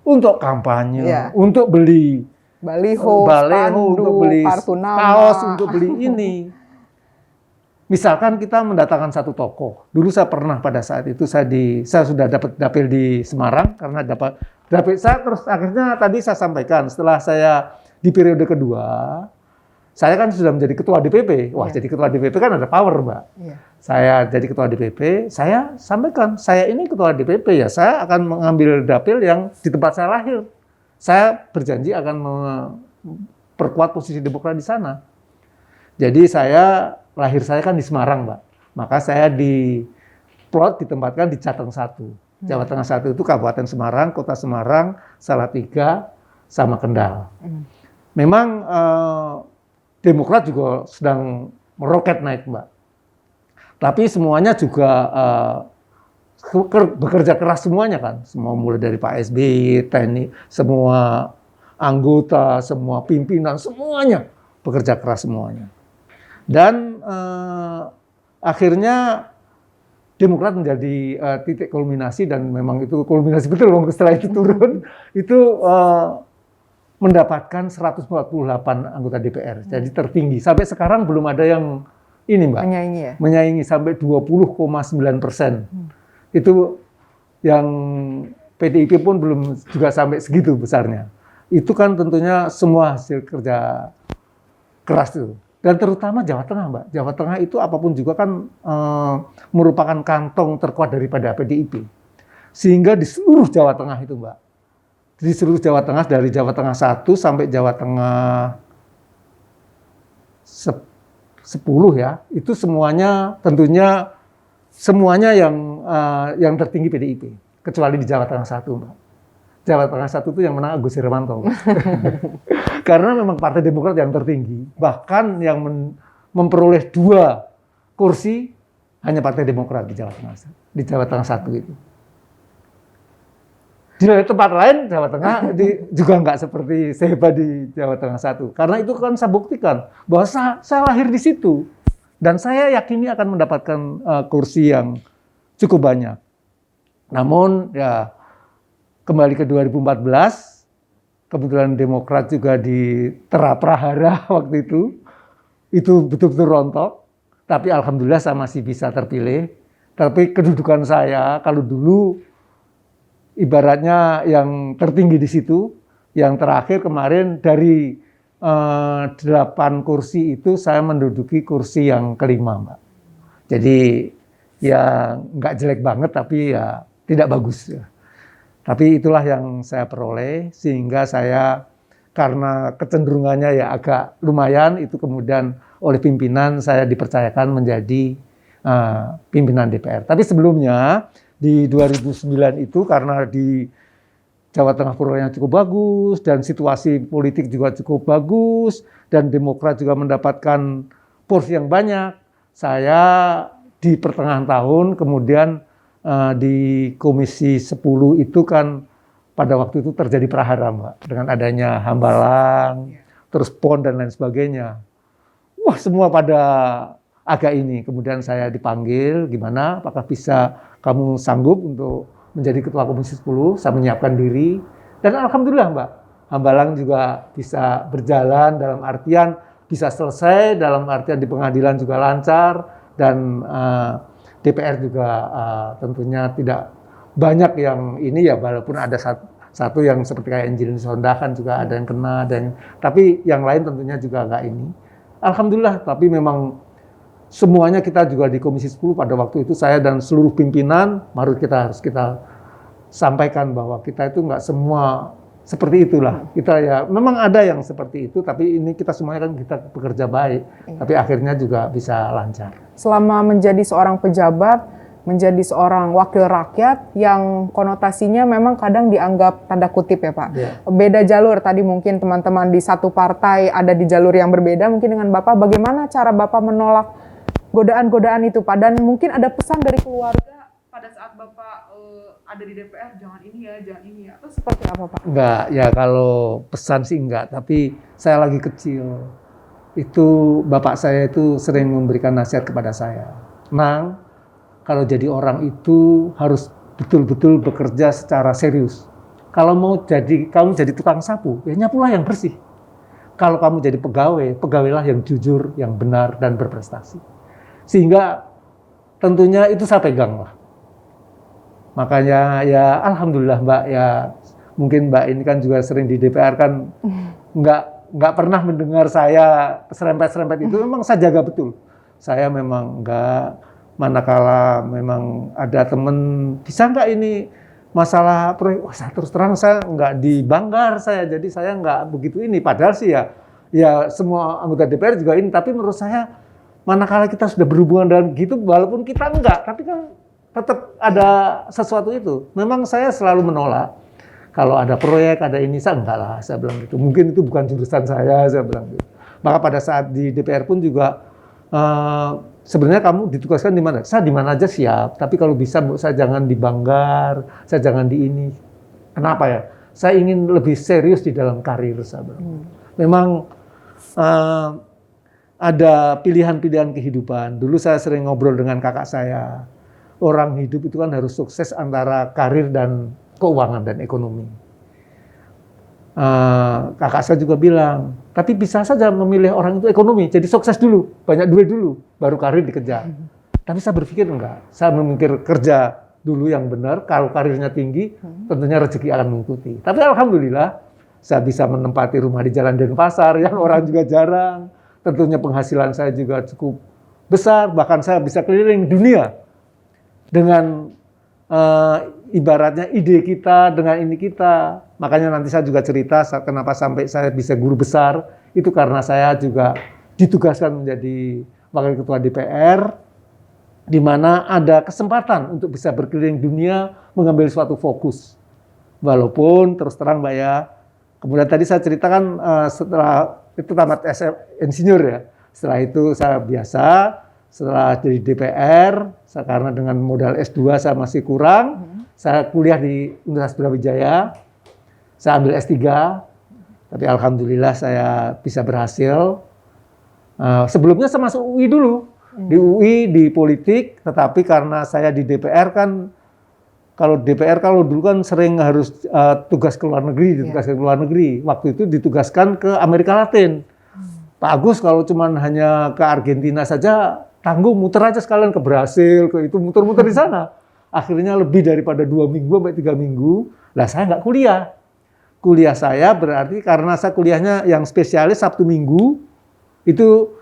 Untuk kampanye, untuk beli baliho, untuk beli kaos, untuk beli ini. Misalkan kita mendatangkan satu tokoh. Dulu saya pernah pada saat itu saya sudah dapat dapil di Semarang karena dapat dapil saya, terus akhirnya tadi saya sampaikan setelah saya di periode kedua, saya kan sudah menjadi ketua DPP. Wah, jadi ketua DPP kan ada power, Mbak. Saya jadi ketua DPP, saya sampaikan, saya ini ketua DPP ya, saya akan mengambil dapil yang di tempat saya lahir. Saya berjanji akan memperkuat posisi Demokrat di sana. Jadi lahir saya kan di Semarang, Mbak. Maka saya ditempatkan di Jateng 1. Jawa Tengah 1 itu Kabupaten Semarang, Kota Semarang, Salatiga, sama Kendal. Memang Demokrat juga sedang meroket naik, Mbak. Tapi semuanya juga bekerja keras semuanya kan. Semua mulai dari Pak SBY, TNI, semua anggota, semua pimpinan, semuanya bekerja keras semuanya. Dan akhirnya Demokrat menjadi titik kulminasi dan memang itu kulminasi betul. Setelah itu turun, itu mendapatkan 148 anggota DPR. Jadi tertinggi. Sampai sekarang belum ada yang ini Mbak. Menyaingi ya? Menyaingi sampai 20,9%. Itu yang PDIP pun belum juga sampai segitu besarnya. Itu kan tentunya semua hasil kerja keras itu. Dan terutama Jawa Tengah, Mbak. Jawa Tengah itu apapun juga kan merupakan kantong terkuat daripada PDIP. Sehingga di seluruh Jawa Tengah itu, Mbak. Di seluruh Jawa Tengah, dari Jawa Tengah 1 sampai Jawa Tengah 10 ya, itu semuanya tentunya semuanya yang tertinggi PDIP. Kecuali di Jawa Tengah 1, Mbak. Jawa Tengah 1 itu yang menang Agus Hermanto. Karena memang Partai Demokrat yang tertinggi. Bahkan yang memperoleh 2 kursi hanya Partai Demokrat di Jawa Tengah. Di Jawa Tengah 1 itu. Di tempat lain Jawa Tengah juga nggak seperti sehebat di Jawa Tengah 1. Karena itu kan saya buktikan bahwa saya lahir di situ. Dan saya yakini akan mendapatkan kursi yang cukup banyak. Namun ya kembali ke 2014, kebetulan Demokrat juga diterap prahara waktu itu betul-betul rontok. Tapi alhamdulillah saya masih bisa terpilih. Tapi kedudukan saya kalau dulu ibaratnya yang tertinggi di situ, yang terakhir kemarin dari 8 kursi itu saya menduduki kursi yang kelima, Mbak. Jadi ya nggak jelek banget tapi ya tidak bagus ya. Tapi itulah yang saya peroleh, sehingga saya karena kecenderungannya ya agak lumayan, itu kemudian oleh pimpinan saya dipercayakan menjadi pimpinan DPR. Tapi sebelumnya di 2009 itu karena di Jawa Tengah perolehannya cukup bagus dan situasi politik juga cukup bagus dan Demokrat juga mendapatkan porsi yang banyak, saya di pertengahan tahun kemudian di Komisi 10 itu kan pada waktu itu terjadi prahara, Mbak, dengan adanya Hambalang, terus PON dan lain sebagainya. Wah, semua pada agak ini. Kemudian saya dipanggil, gimana, apakah bisa kamu sanggup untuk menjadi Ketua Komisi 10? Saya menyiapkan diri. Dan alhamdulillah, Mbak, Hambalang juga bisa berjalan dalam artian bisa selesai, dalam artian di pengadilan juga lancar, dan DPR juga tentunya tidak banyak yang ini ya, walaupun ada satu yang seperti kayak Angelina Sonda kan juga ada yang kena, tapi yang lain tentunya juga nggak ini. Alhamdulillah, tapi memang semuanya kita juga di Komisi 10 pada waktu itu saya dan seluruh pimpinan harus kita sampaikan bahwa kita itu nggak semua seperti itulah. Kita ya memang ada yang seperti itu, tapi ini kita semuanya kan kita bekerja baik, tapi akhirnya juga bisa lancar. Selama menjadi seorang pejabat, menjadi seorang wakil rakyat yang konotasinya memang kadang dianggap tanda kutip ya Pak. Yeah. Beda jalur, tadi mungkin teman-teman di satu partai ada di jalur yang berbeda mungkin dengan Bapak. Bagaimana cara Bapak menolak godaan-godaan itu Pak? Dan mungkin ada pesan dari keluarga pada saat Bapak ada di DPR, jangan ini ya, atau seperti apa Pak? Enggak, ya kalau pesan sih enggak, tapi saya lagi kecil. Itu bapak saya itu sering memberikan nasihat kepada saya. Nang, kalau jadi orang itu harus betul-betul bekerja secara serius. Kalau kamu jadi tukang sapu, ya nyapulah yang bersih. Kalau kamu jadi pegawai, pegawailah yang jujur, yang benar, dan berprestasi. Sehingga tentunya itu saya pegang lah. Makanya ya alhamdulillah Mbak, ya mungkin Mbak ini kan juga sering di DPR kan nggak pernah mendengar saya serempet-serempet itu, memang saya jaga betul. Saya memang nggak, manakala memang ada temen bisa nggak ini masalah proyek, wah saya terus terang saya nggak dibanggar saya, jadi saya nggak begitu ini. Padahal sih ya semua anggota DPR juga ini, tapi menurut saya manakala kita sudah berhubungan dengan gitu, walaupun kita enggak, tapi kan tetap ada sesuatu itu. Memang saya selalu menolak. Kalau ada proyek, ada ini, saya enggak lah, saya bilang gitu. Mungkin itu bukan jurusan saya bilang gitu. Maka pada saat di DPR pun juga, sebenarnya kamu ditugaskan di mana? Saya di mana aja siap, tapi kalau bisa saya jangan dibanggar, saya jangan di ini. Kenapa ya? Saya ingin lebih serius di dalam karir saya bilang. Memang ada pilihan-pilihan kehidupan. Dulu saya sering ngobrol dengan kakak saya. Orang hidup itu kan harus sukses antara karir dan keuangan dan ekonomi. Kakak saya juga bilang, tapi bisa saja memilih orang itu ekonomi, jadi sukses dulu, banyak duit dulu, baru karir dikejar. Tapi saya berpikir enggak, saya memikir kerja dulu yang benar, kalau karirnya tinggi, tentunya rezeki akan mengikuti. Tapi alhamdulillah, saya bisa menempati rumah di Jalan Denpasar, yang orang juga jarang. Tentunya penghasilan saya juga cukup besar, bahkan saya bisa keliling dunia. Dengan ibaratnya ide kita, dengan ini kita. Makanya nanti saya juga cerita kenapa sampai saya bisa guru besar, itu karena saya juga ditugaskan menjadi wakil ketua DPR, di mana ada kesempatan untuk bisa berkeliling dunia, mengambil suatu fokus. Walaupun terus terang Mbak ya, kemudian tadi saya ceritakan setelah itu tamat insinyur ya, setelah itu saya biasa, setelah jadi DPR, karena dengan modal S2 saya masih kurang, saya kuliah di Universitas Brawijaya, saya ambil S3, tapi alhamdulillah saya bisa berhasil. Sebelumnya saya masuk UI dulu, di UI, di politik, tetapi karena saya di DPR kan, kalau DPR kalau dulu kan sering harus tugas ke luar negeri, ditugaskan ke luar negeri. Waktu itu ditugaskan ke Amerika Latin. Pak Agus kalau cuman hanya ke Argentina saja, tanggung muter aja sekalian ke Brasil, ke itu muter-muter di sana. Akhirnya lebih daripada 2 minggu sampai 3 minggu, lah saya nggak kuliah. Kuliah saya berarti karena saya kuliahnya yang spesialis Sabtu Minggu, itu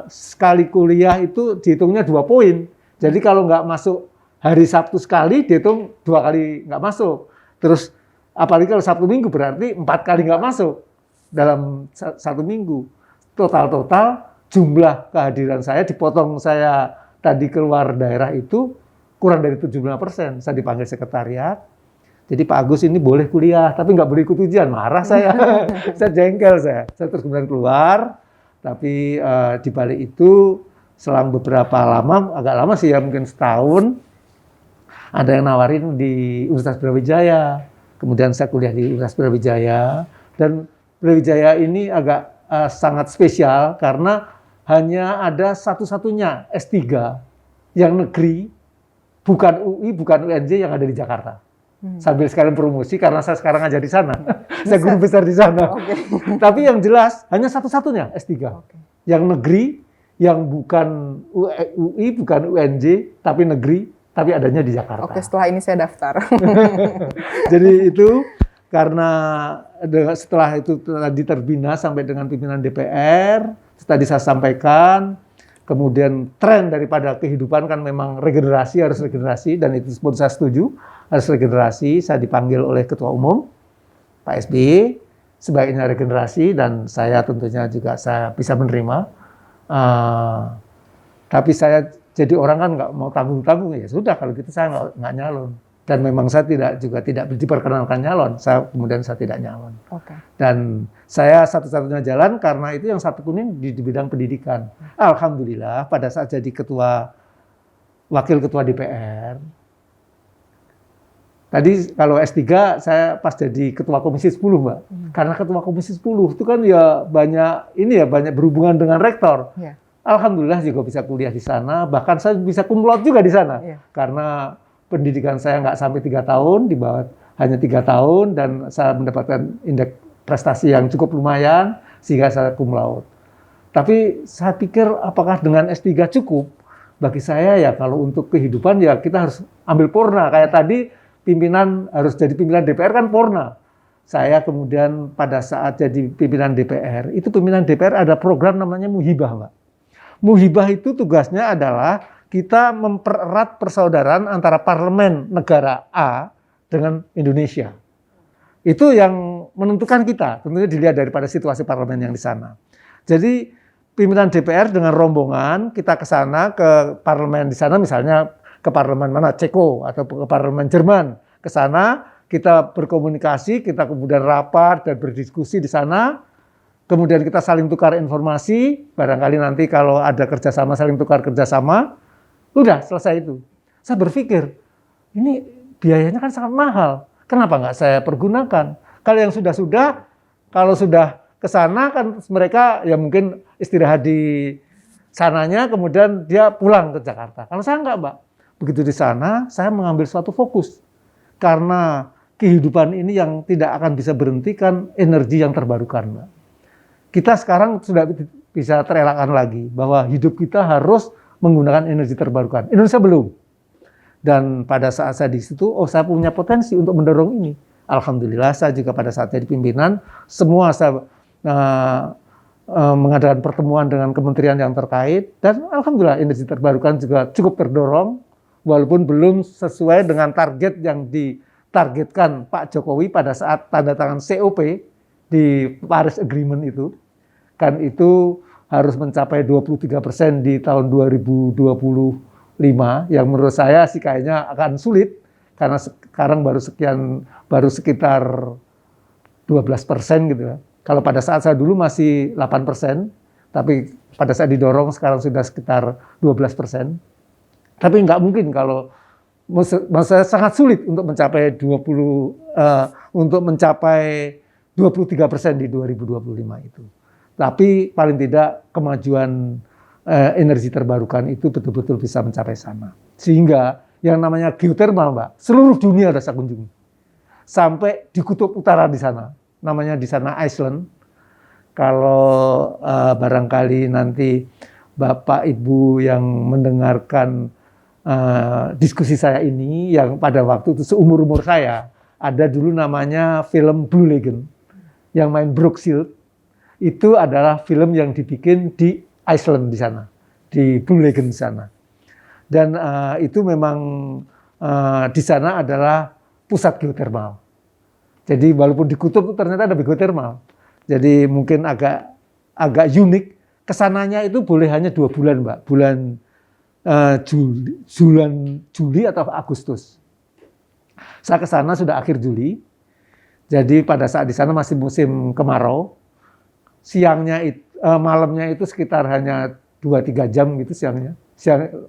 sekali kuliah itu dihitungnya 2 poin. Jadi kalau nggak masuk hari Sabtu sekali, dihitung 2 kali nggak masuk. Terus apalagi kalau Sabtu Minggu berarti 4 kali nggak masuk dalam 1 minggu. Total jumlah kehadiran saya dipotong saya tadi keluar daerah itu kurang dari 75%. Saya dipanggil sekretariat. Jadi Pak Agus ini boleh kuliah, tapi nggak boleh ikut ujian. Marah saya. Saya jengkel saya. Saya terus kemudian keluar. Tapi di balik itu selang beberapa lama, agak lama sih ya, mungkin setahun, ada yang nawarin di Universitas Brawijaya. Kemudian saya kuliah di Universitas Brawijaya. Dan Brawijaya ini agak sangat spesial karena hanya ada satu-satunya S3 yang negeri, bukan UI, bukan UNJ yang ada di Jakarta. Sambil sekalian promosi karena saya sekarang ngajar di sana. Saya guru besar di sana. Tapi yang jelas hanya satu-satunya S3. Yang negeri, yang bukan UI, bukan UNJ, tapi negeri, tapi adanya di Jakarta. Oke, setelah ini saya daftar. Jadi itu karena setelah itu tadi terbina sampai dengan pimpinan DPR, tadi saya sampaikan, kemudian tren daripada kehidupan kan memang regenerasi, harus regenerasi, dan itu pun saya setuju, harus regenerasi. Saya dipanggil oleh Ketua Umum, Pak SBY, sebaiknya regenerasi, dan saya tentunya juga saya bisa menerima. Tapi saya jadi orang kan nggak mau tanggung-tanggung, ya sudah kalau gitu saya nggak nyalon. Dan memang saya tidak diperkenalkan nyalon, kemudian saya tidak nyalon. Dan saya satu-satunya jalan karena itu yang satu kuning di bidang pendidikan. Alhamdulillah pada saat jadi wakil ketua DPR, tadi kalau S3 saya pas jadi ketua komisi 10, Mbak. Karena ketua komisi 10 itu kan ya banyak berhubungan dengan rektor. Alhamdulillah juga bisa kuliah di sana, bahkan saya bisa cum laude juga di sana. Karena pendidikan saya nggak sampai 3 tahun, di bawah hanya 3 tahun, dan saya mendapatkan indeks prestasi yang cukup lumayan, sehingga saya cum laude. Tapi saya pikir apakah dengan S3 cukup? Bagi saya ya kalau untuk kehidupan ya kita harus ambil purna. Kayak tadi pimpinan harus jadi pimpinan DPR kan purna. Saya kemudian pada saat jadi pimpinan DPR, itu pimpinan DPR ada program namanya Muhibah, Mbak. Muhibah itu tugasnya adalah kita mempererat persaudaraan antara parlemen negara A dengan Indonesia. Itu yang menentukan kita, tentunya dilihat daripada situasi parlemen yang di sana. Jadi pimpinan DPR dengan rombongan kita ke sana, ke parlemen di sana, misalnya ke parlemen mana, Ceko atau ke parlemen Jerman. Ke sana kita berkomunikasi, kita kemudian rapat dan berdiskusi di sana. Kemudian kita saling tukar informasi, barangkali nanti kalau ada kerjasama, saling tukar kerjasama. Udah selesai itu. Saya berpikir, ini biayanya kan sangat mahal. Kenapa nggak saya pergunakan? Kalau yang sudah-sudah, kalau sudah ke sana kan mereka ya mungkin istirahat di sananya, kemudian dia pulang ke Jakarta. Kalau saya nggak, Mbak. Begitu di sana, saya mengambil suatu fokus. Karena kehidupan ini yang tidak akan bisa berhentikan energi yang terbarukan, Mbak. Kita sekarang sudah bisa terelakkan lagi bahwa hidup kita harus menggunakan energi terbarukan. Indonesia belum. Dan pada saat saya di situ, saya punya potensi untuk mendorong ini. Alhamdulillah saya juga pada saat jadi pimpinan, semua saya mengadakan pertemuan dengan kementerian yang terkait, dan alhamdulillah energi terbarukan juga cukup terdorong. Walaupun belum sesuai dengan target yang ditargetkan Pak Jokowi pada saat tanda tangan COP di Paris Agreement itu. Kan itu harus mencapai 23% di tahun 2025, yang menurut saya sih kayaknya akan sulit, karena sekarang baru sekitar 12% gitu ya. Kalau pada saat saya dulu masih 8%, tapi pada saat didorong sekarang sudah sekitar 12%. Tapi nggak mungkin kalau maksudnya sangat sulit untuk mencapai 23% di 2025 itu. Tapi paling tidak kemajuan energi terbarukan itu betul-betul bisa mencapai sana. Sehingga yang namanya geotermal, Mbak, seluruh dunia ada saya kunjungi. Sampai di kutub utara di sana. Namanya di sana Iceland. Kalau barangkali nanti Bapak Ibu yang mendengarkan diskusi saya ini, yang pada waktu itu seumur-umur saya, ada dulu namanya film Blue Lagoon, yang main Brooke Shields. Itu adalah film yang dibikin di Iceland di sana, di Blue Lagoon di sana. Dan itu memang di sana adalah pusat geotermal. Jadi walaupun di kutub ternyata ada geotermal. Jadi mungkin agak unik. Kesananya itu boleh hanya 2 bulan, Mbak. Bulan Juli atau Agustus. Saya ke sana sudah akhir Juli. Jadi pada saat di sana masih musim kemarau. Malamnya itu sekitar hanya 2-3 jam gitu siangnya.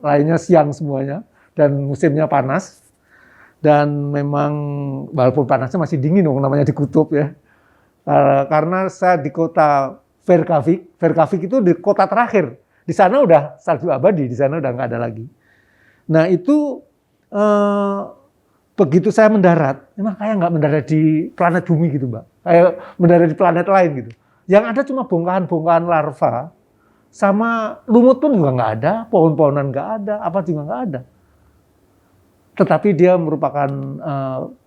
Lainnya siang semuanya, dan musimnya panas. Dan memang walaupun panasnya masih dingin, namanya di kutub ya. Karena saya di kota Verkavik itu di kota terakhir. Di sana udah salju abadi, di sana udah nggak ada lagi. Nah itu begitu saya mendarat, memang kayak nggak mendarat di planet bumi gitu, Mbak. Kayak mendarat di planet lain gitu. Yang ada cuma bongkahan-bongkahan larva, sama lumut pun juga nggak ada, pohon-pohonan nggak ada, apa juga nggak ada. Tetapi dia merupakan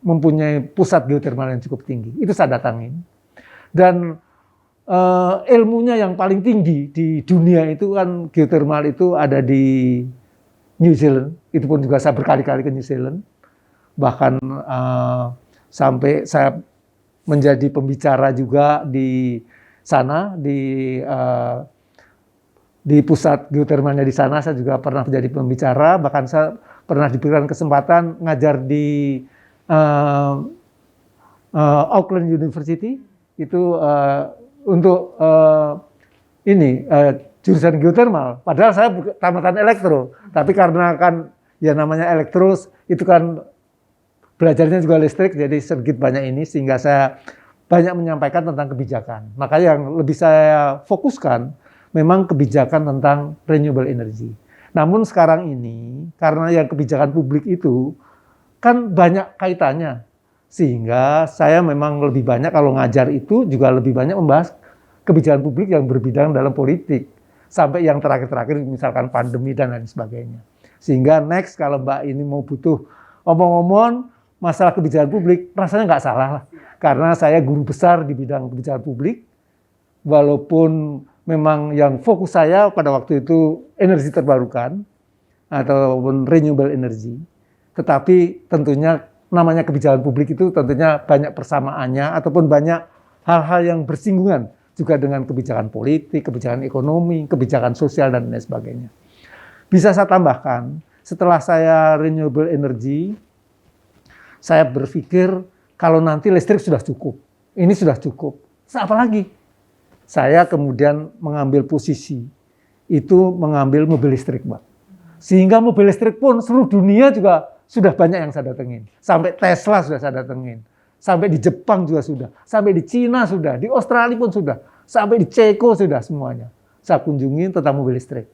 mempunyai pusat geotermal yang cukup tinggi. Itu saya datangin. Dan ilmunya yang paling tinggi di dunia itu kan geotermal itu ada di New Zealand. Itu pun juga saya berkali-kali ke New Zealand. Bahkan sampai saya menjadi pembicara juga di sana, di pusat geotermalnya di sana. Saya juga pernah menjadi pembicara, bahkan saya pernah diberikan kesempatan ngajar di Auckland University itu untuk jurusan geotermal. Padahal saya tamatan elektro, tapi karena kan ya namanya elektros itu kan belajarnya juga listrik, jadi sedikit banyak ini sehingga saya banyak menyampaikan tentang kebijakan. Makanya yang lebih saya fokuskan memang kebijakan tentang renewable energy. Namun sekarang ini, karena yang kebijakan publik itu kan banyak kaitannya, sehingga saya memang lebih banyak kalau ngajar itu juga lebih banyak membahas kebijakan publik yang berbidang dalam politik. Sampai yang terakhir-terakhir misalkan pandemi dan lain sebagainya. Sehingga next kalau Mbak ini mau butuh omong-omong masalah kebijakan publik, rasanya nggak salah lah. Karena saya guru besar di bidang kebijakan publik, walaupun memang yang fokus saya pada waktu itu energi terbarukan ataupun renewable energy. Tetapi tentunya namanya kebijakan publik itu tentunya banyak persamaannya ataupun banyak hal-hal yang bersinggungan juga dengan kebijakan politik, kebijakan ekonomi, kebijakan sosial dan lain sebagainya. Bisa saya tambahkan, setelah saya renewable energy, saya berpikir kalau nanti listrik sudah cukup, ini sudah cukup, apa lagi? Saya kemudian mengambil posisi, itu mengambil mobil listrik, Mbak. Sehingga mobil listrik pun seluruh dunia juga sudah banyak yang saya datengin. Sampai Tesla sudah saya datengin. Sampai di Jepang juga sudah. Sampai di Cina sudah. Di Australia pun sudah. Sampai di Ceko sudah semuanya. Saya kunjungin tentang mobil listrik.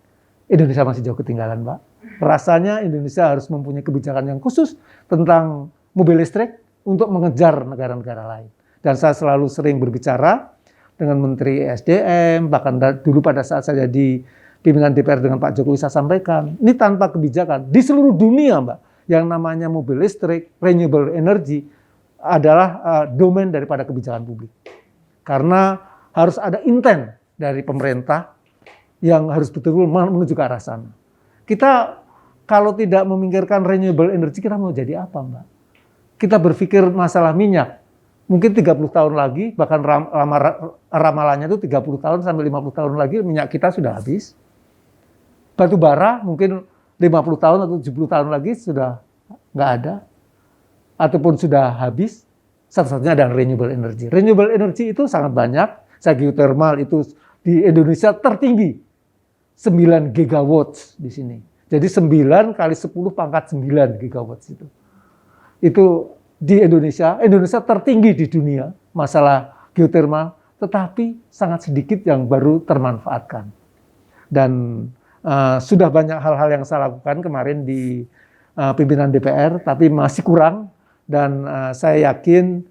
Indonesia masih jauh ketinggalan, Mbak. Rasanya Indonesia harus mempunyai kebijakan yang khusus tentang mobil listrik untuk mengejar negara-negara lain. Dan saya selalu sering berbicara dengan Menteri SDM, bahkan dulu pada saat saya jadi pimpinan DPR dengan Pak Jokowi saya sampaikan, ini tanpa kebijakan di seluruh dunia, Mbak, yang namanya mobil listrik, renewable energy adalah domain daripada kebijakan publik. Karena harus ada intent dari pemerintah yang harus betul-betul menuju ke arah sana. Kita kalau tidak memikirkan renewable energy, kita mau jadi apa, Mbak? Kita berpikir masalah minyak. Mungkin 30 tahun lagi, bahkan ramalannya itu 30 tahun sampai 50 tahun lagi minyak kita sudah habis. Batu bara mungkin 50 tahun atau 70 tahun lagi sudah nggak ada. Ataupun sudah habis, satu-satunya adalah renewable energy. Renewable energy itu sangat banyak. Saya geothermal itu di Indonesia tertinggi. 9 gigawatts di sini. Jadi 9 kali 10 pangkat 9 gigawatts itu. Itu di Indonesia tertinggi di dunia masalah geotermal, tetapi sangat sedikit yang baru termanfaatkan. Dan sudah banyak hal-hal yang saya lakukan kemarin di pimpinan DPR, tapi masih kurang. Dan saya yakin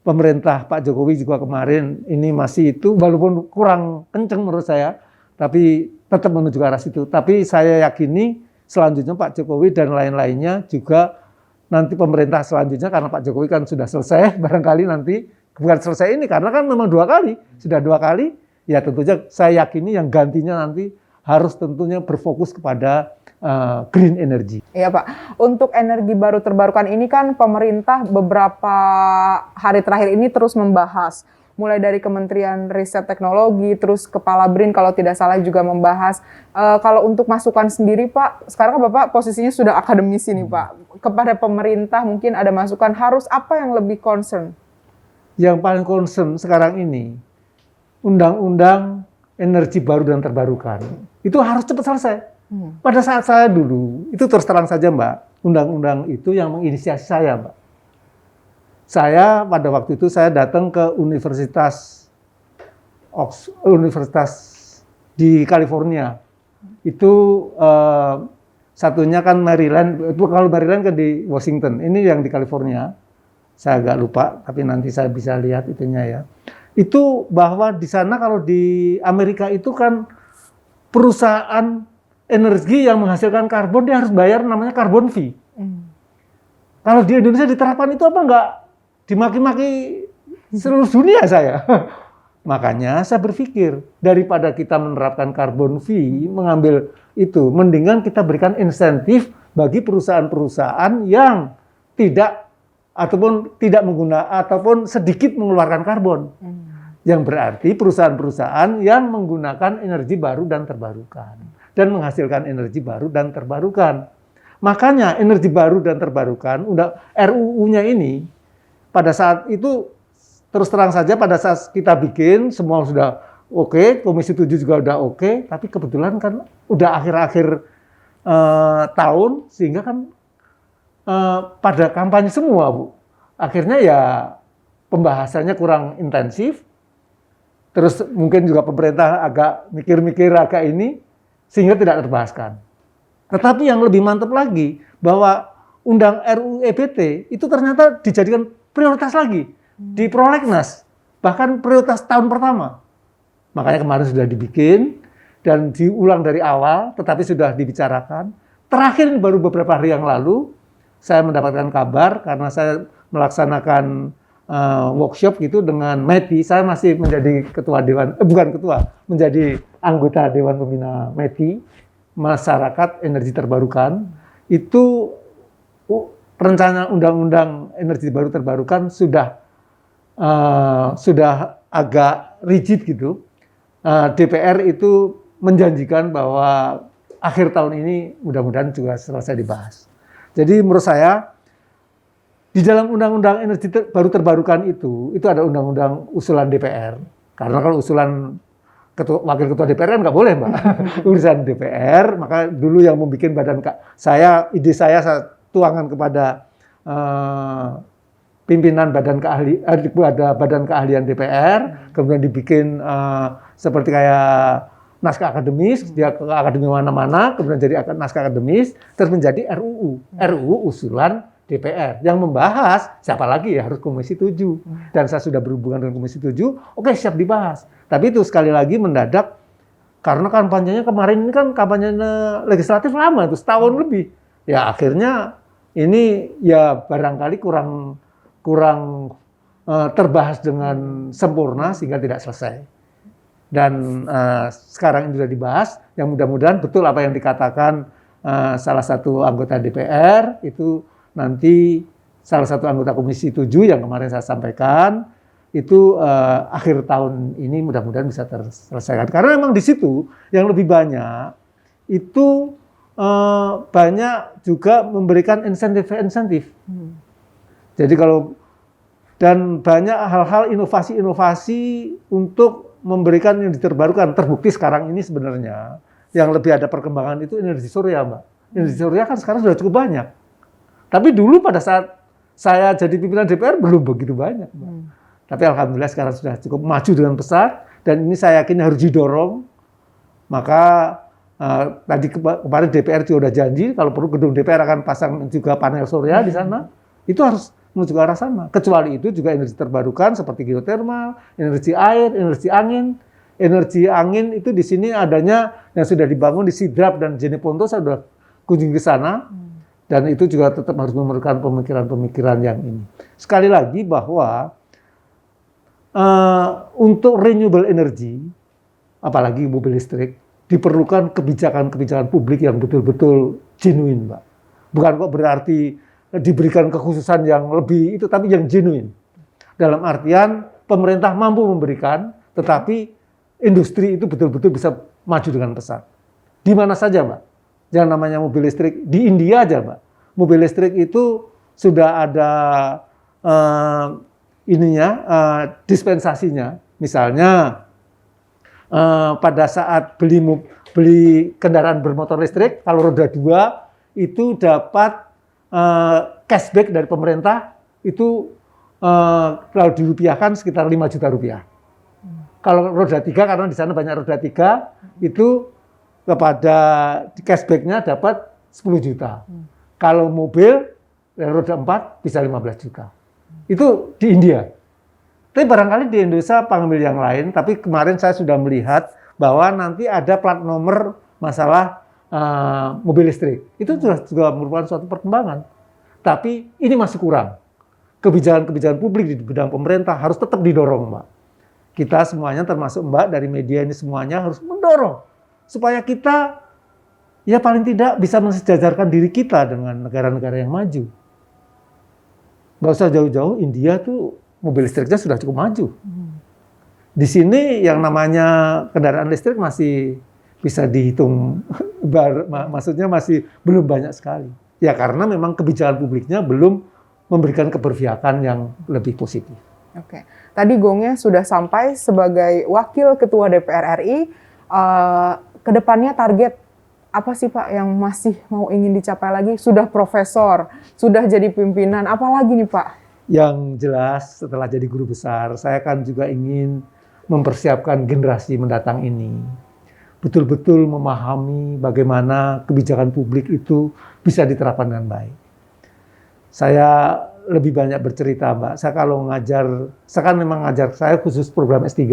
pemerintah Pak Jokowi juga kemarin ini masih itu, walaupun kurang kenceng menurut saya, tapi tetap menuju ke arah situ. Tapi saya yakini selanjutnya Pak Jokowi dan lain-lainnya juga nanti pemerintah selanjutnya, karena Pak Jokowi kan sudah selesai, barangkali nanti, bukan selesai ini, karena kan memang 2 kali, sudah 2 kali, ya tentunya saya yakini yang gantinya nanti harus tentunya berfokus kepada green energy. Iya Pak, untuk energi baru terbarukan ini kan pemerintah beberapa hari terakhir ini terus membahas, mulai dari Kementerian Riset Teknologi, terus Kepala BRIN kalau tidak salah juga membahas. Kalau untuk masukan sendiri Pak, sekarang kan Bapak posisinya sudah akademisi nih Pak, kepada pemerintah mungkin ada masukan harus apa yang lebih concern? Yang paling concern sekarang ini, undang-undang energi baru dan terbarukan, itu harus cepat selesai. Pada saat saya dulu, itu terus terang saja Mbak, undang-undang itu yang menginisiasi saya Mbak. Saya pada waktu itu saya datang ke Universitas di California. Itu Satunya kan Maryland, itu kalau Maryland kan di Washington, ini yang di California. Saya agak lupa, tapi nanti saya bisa lihat itunya ya. Itu bahwa di sana kalau di Amerika itu kan perusahaan energi yang menghasilkan karbon dia harus bayar namanya carbon fee. Kalau di Indonesia diterapkan itu apa enggak dimaki-maki seluruh dunia saya. Makanya saya berpikir daripada kita menerapkan carbon fee, mengambil itu, mendingan kita berikan insentif bagi perusahaan-perusahaan yang tidak menggunakan ataupun sedikit mengeluarkan karbon. Yang berarti perusahaan-perusahaan yang menggunakan energi baru dan terbarukan dan menghasilkan energi baru dan terbarukan. Makanya energi baru dan terbarukan, RUU-nya ini pada saat itu terus terang saja pada saat kita bikin semua sudah oke, Komisi 7 juga udah oke, tapi kebetulan kan udah akhir-akhir tahun sehingga kan pada kampanye semua, Bu. Akhirnya ya pembahasannya kurang intensif. Terus mungkin juga pemerintah agak mikir-mikir agak ini sehingga tidak terbahaskan. Tetapi yang lebih mantap lagi bahwa RUU EBT itu ternyata dijadikan prioritas lagi di prolegnas, bahkan prioritas tahun pertama. Makanya kemarin sudah dibikin dan diulang dari awal, tetapi sudah dibicarakan. Terakhir baru beberapa hari yang lalu saya mendapatkan kabar karena saya melaksanakan workshop gitu dengan METI. Saya masih menjadi menjadi anggota Dewan Pembina METI, Masyarakat Energi Terbarukan. Itu rencana undang-undang energi baru terbarukan sudah agak rigid gitu. DPR itu menjanjikan bahwa akhir tahun ini mudah-mudahan juga selesai dibahas. Jadi menurut saya di dalam undang-undang energi baru terbarukan itu ada undang-undang usulan DPR. Karena kalau usulan wakil ketua DPR kan nggak boleh, Mbak. Urusan DPR, maka dulu yang membuat ide saya tuangkan kepada pimpinan badan keahlian DPR, kemudian dibikin seperti kayak naskah akademis, dia ke akademi mana-mana, kemudian jadi naskah akademis, terus menjadi RUU usulan DPR yang membahas siapa lagi ya, harus Komisi 7. Dan saya sudah berhubungan dengan Komisi 7, oke siap dibahas. Tapi itu sekali lagi mendadak karena kampanyenya kemarin ini kan kampanye legislatif lama itu setahun lebih. Ya akhirnya ini ya barangkali kurang terbahas dengan sempurna sehingga tidak selesai. Dan sekarang ini sudah dibahas, yang mudah-mudahan betul apa yang dikatakan salah satu anggota DPR itu nanti salah satu anggota Komisi 7 yang kemarin saya sampaikan itu akhir tahun ini mudah-mudahan bisa terselesaikan. Karena memang di situ yang lebih banyak itu banyak juga memberikan insentif. Jadi dan banyak hal-hal inovasi-inovasi untuk memberikan yang diterbarukan. Terbukti sekarang ini sebenarnya yang lebih ada perkembangan itu energi surya, Mbak. Energi surya kan sekarang sudah cukup banyak. Tapi dulu pada saat saya jadi pimpinan DPR belum begitu banyak, Mbak. Tapi alhamdulillah sekarang sudah cukup maju dengan pesat dan ini saya yakin harus didorong. Maka tadi kemarin DPR juga sudah janji kalau perlu gedung DPR akan pasang juga panel surya di sana. Itu harus menuju ke arah sana. Kecuali itu juga energi terbarukan seperti geotermal, energi air, energi angin. Energi angin itu di sini adanya yang sudah dibangun di Sidrap dan Jeneponto, saya sudah kunjungi ke sana. Dan itu juga tetap harus memerlukan pemikiran-pemikiran yang ini. Sekali lagi bahwa untuk renewable energy, apalagi mobil listrik, diperlukan kebijakan-kebijakan publik yang betul-betul genuine, Mbak. Bukan kok berarti diberikan kekhususan yang lebih itu, tapi yang genuine. Dalam artian pemerintah mampu memberikan, tetapi industri itu betul-betul bisa maju dengan pesat. Di mana saja, Mbak. Yang namanya mobil listrik, di India aja, Mbak. Mobil listrik itu sudah ada dispensasinya. Misalnya pada saat beli kendaraan bermotor listrik, kalau roda 2 itu dapat cashback dari pemerintah itu kalau dirupiahkan sekitar 5 juta rupiah. Kalau roda 3 karena di sana banyak roda 3 itu kepada cashback-nya dapat 10 juta. Kalau mobil roda 4 bisa 15 juta. Itu di India. Tapi barangkali di Indonesia pengambil yang lain, tapi kemarin saya sudah melihat bahwa nanti ada plat nomor masalah mobil listrik. Itu juga merupakan suatu perkembangan. Tapi ini masih kurang. Kebijakan-kebijakan publik di bidang pemerintah harus tetap didorong, Mbak. Kita semuanya termasuk Mbak dari media ini semuanya harus mendorong supaya kita ya paling tidak bisa mensejajarkan diri kita dengan negara-negara yang maju. Nggak usah jauh-jauh, India tuh mobil listriknya sudah cukup maju. Di sini yang namanya kendaraan listrik masih bisa dihitung, maksudnya masih belum banyak sekali. Ya karena memang kebijakan publiknya belum memberikan keberpihakan yang lebih positif. Oke, tadi Gongnya sudah sampai sebagai Wakil Ketua DPR RI. Kedepannya target apa sih Pak yang masih mau ingin dicapai lagi? Sudah profesor, sudah jadi pimpinan, apalagi nih Pak? Yang jelas setelah jadi guru besar, saya kan juga ingin mempersiapkan generasi mendatang ini. Betul-betul memahami bagaimana kebijakan publik itu bisa diterapkan dengan baik. Saya lebih banyak bercerita, Mbak. Saya kalau ngajar, saya kan memang ngajar, saya khusus program S3.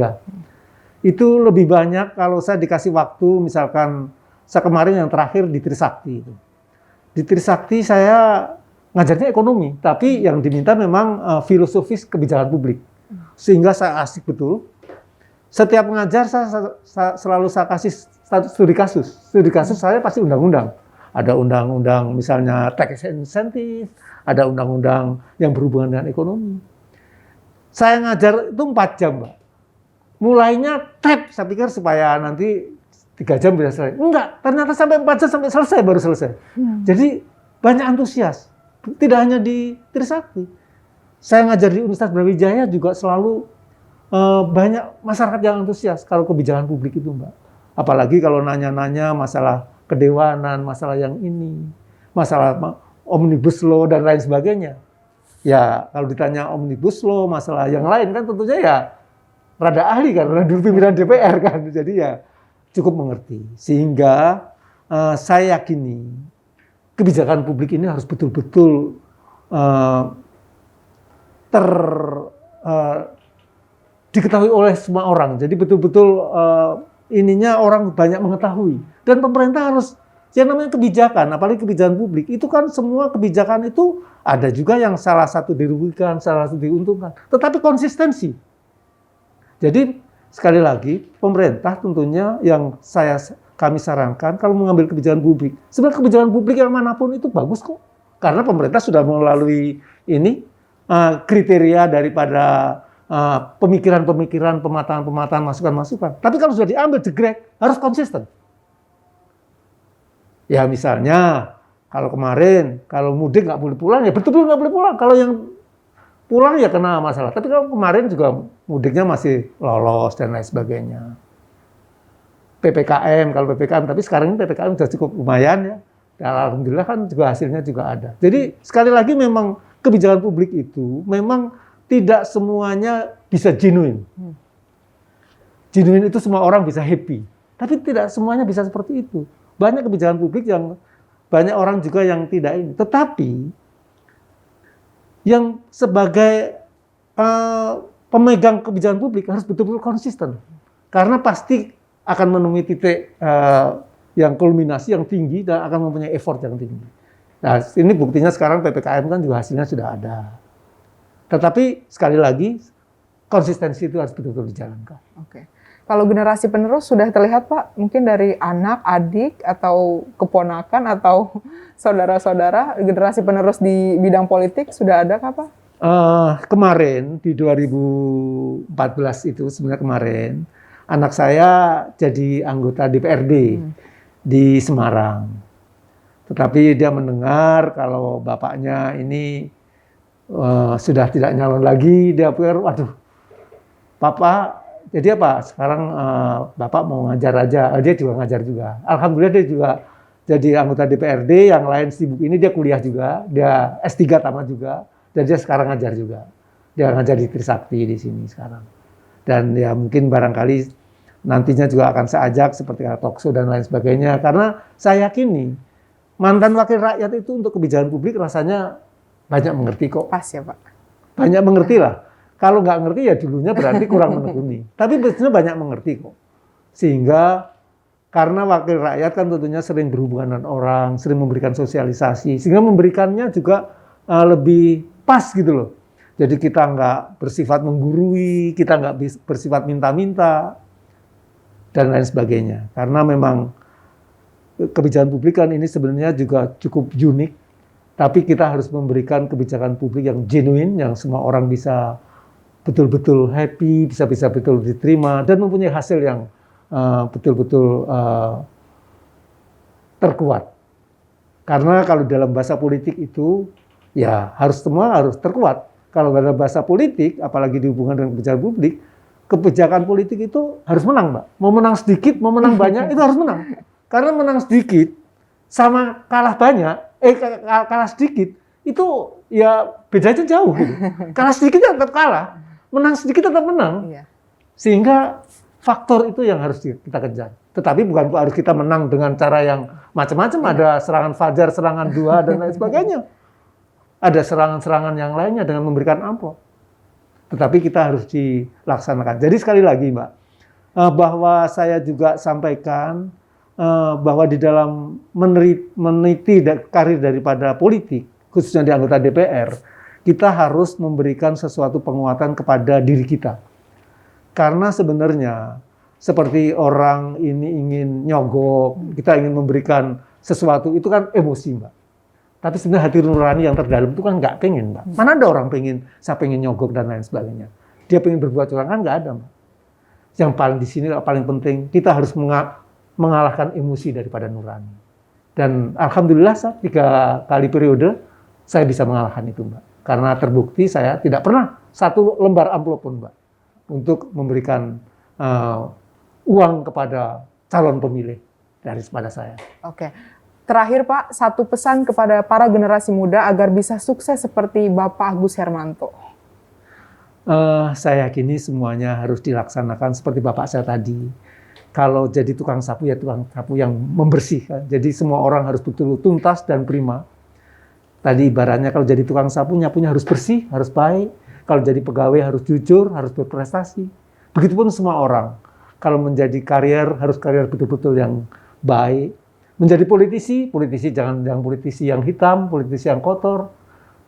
Itu lebih banyak kalau saya dikasih waktu, misalkan saya kemarin yang terakhir di Trisakti. Di Trisakti saya ngajarnya ekonomi, tapi yang diminta memang filosofis kebijakan publik. Sehingga saya asik betul. Setiap mengajar saya selalu saya kasih studi kasus. Studi kasus saya pasti undang-undang. Ada undang-undang misalnya tax incentive, ada undang-undang yang berhubungan dengan ekonomi. Saya ngajar itu 4 jam, Mbak. Mulainya saya pikir supaya nanti 3 jam bisa selesai. Enggak, ternyata sampai 4 jam sampai selesai, baru selesai. Jadi banyak antusias. Tidak hanya di Trisakti. Saya ngajar di Universitas Brawijaya juga selalu banyak masyarakat yang antusias kalau kebijakan publik itu, Mbak. Apalagi kalau nanya-nanya masalah kedewanan, masalah yang ini, masalah omnibus law dan lain sebagainya. Ya, kalau ditanya omnibus law, masalah yang lain kan tentunya ya rada ahli kan, rada pimpinan DPR kan. Jadi ya cukup mengerti. Sehingga saya yakini kebijakan publik ini harus betul-betul diketahui oleh semua orang. Jadi betul-betul ininya orang banyak mengetahui. Dan pemerintah harus, yang namanya kebijakan, apalagi kebijakan publik, itu kan semua kebijakan itu ada juga yang salah satu dirugikan, salah satu diuntungkan. Tetapi konsistensi. Jadi sekali lagi, pemerintah tentunya yang kami sarankan kalau mengambil kebijakan publik, sebenarnya kebijakan publik yang manapun itu bagus kok. Karena pemerintah sudah melalui ini kriteria daripada pemikiran-pemikiran, pemataan-pemataan, masukan-masukan. Tapi kalau sudah diambil jegrek, harus konsisten. Ya misalnya, kalau kemarin, kalau mudik nggak boleh pulang, ya betul-betul nggak boleh pulang. Kalau yang pulang ya kena masalah. Tapi kalau kemarin juga mudiknya masih lolos dan lain sebagainya. PPKM, kalau PPKM, tapi sekarang ini PPKM sudah cukup lumayan ya. Dan alhamdulillah kan juga hasilnya juga ada. Jadi sekali lagi memang kebijakan publik itu memang tidak semuanya bisa genuine. Genuine itu semua orang bisa happy. Tapi tidak semuanya bisa seperti itu. Banyak kebijakan publik yang banyak orang juga yang tidak ini. Tetapi yang sebagai pemegang kebijakan publik harus betul-betul konsisten. Karena pasti akan menemui titik yang kulminasi yang tinggi dan akan mempunyai effort yang tinggi. Nah, ini buktinya sekarang PPKM kan juga hasilnya sudah ada. Tetapi sekali lagi konsistensi itu harus betul-betul dijalankan. Oke. Kalau generasi penerus sudah terlihat Pak, mungkin dari anak, adik, atau keponakan, atau saudara-saudara, generasi penerus di bidang politik sudah ada kah Pak? Kemarin di 2014 itu sebenarnya kemarin anak saya jadi anggota DPRD di Semarang. Tetapi dia mendengar kalau bapaknya ini sudah tidak nyalon lagi, dia pikir, waduh, Papa, jadi apa? Sekarang Bapak mau ngajar aja. Dia juga ngajar juga. Alhamdulillah dia juga jadi anggota DPRD, yang lain sibuk ini dia kuliah juga, dia S3 tamat juga, dan dia sekarang ngajar juga. Dia ngajar di Trisakti di sini sekarang. Dan ya mungkin barangkali nantinya juga akan saya ajak seperti talk show dan lain sebagainya, karena saya yakini mantan wakil rakyat itu untuk kebijakan publik rasanya banyak mengerti kok. Pas ya Pak. Banyak mengerti lah. Kalau nggak ngerti ya dulunya berarti kurang menekuni. Tapi sebenarnya banyak mengerti kok. Sehingga karena wakil rakyat kan tentunya sering berhubungan dengan orang, sering memberikan sosialisasi, sehingga memberikannya juga lebih pas gitu loh. Jadi kita nggak bersifat menggurui, kita nggak bersifat minta-minta, dan lain sebagainya. Karena memang kebijakan publik kan ini sebenarnya juga cukup unik, tapi kita harus memberikan kebijakan publik yang genuine, yang semua orang bisa betul-betul happy, bisa betul diterima, dan mempunyai hasil yang betul-betul terkuat. Karena kalau dalam bahasa politik itu ya semua harus terkuat. Kalau dalam bahasa politik, apalagi dihubungkan dengan kebijakan politik itu harus menang, Mbak. Mau menang sedikit, mau menang banyak, itu harus menang. Karena menang sedikit sama kalah banyak, kalah sedikit, itu ya bedanya jauh gitu. Kalah sedikit tetap kalah, menang sedikit tetap menang. Iya. Sehingga faktor itu yang harus kita kejar. Tetapi bukan harus kita menang dengan cara yang macam-macam. Ada serangan fajar, serangan dua, dan lain sebagainya. Ada serangan-serangan yang lainnya dengan memberikan amplop. Tetapi kita harus dilaksanakan. Jadi sekali lagi Mbak, bahwa saya juga sampaikan bahwa di dalam meniti karir daripada politik, khususnya di anggota DPR, kita harus memberikan sesuatu penguatan kepada diri kita. Karena sebenarnya seperti orang ini ingin nyogok, kita ingin memberikan sesuatu, itu kan emosi Mbak. Tapi sebenarnya hati nurani yang terdalam itu kan nggak pengen Mbak. Mana ada orang saya pengen nyogok dan lain sebagainya. Dia pengen berbuat curang kan nggak ada Mbak. Yang paling di sini paling penting, kita harus mengalahkan emosi daripada nurani. Dan alhamdulillah 3 kali periode saya bisa mengalahkan itu Mbak. Karena terbukti saya tidak pernah 1 lembar amplop pun Mbak untuk memberikan uang kepada calon pemilih daripada saya. Oke. Terakhir Pak, satu pesan kepada para generasi muda agar bisa sukses seperti Bapak Agus Hermanto. Saya yakini semuanya harus dilaksanakan seperti Bapak saya tadi. Kalau jadi tukang sapu ya tukang sapu yang membersihkan. Jadi semua orang harus betul-betul tuntas dan prima. Tadi ibaratnya kalau jadi tukang sapu nyapunya harus bersih, harus baik. Kalau jadi pegawai harus jujur, harus berprestasi. Begitupun semua orang. Kalau menjadi karier harus karier betul-betul yang baik. Menjadi politisi jangan yang politisi yang hitam, politisi yang kotor.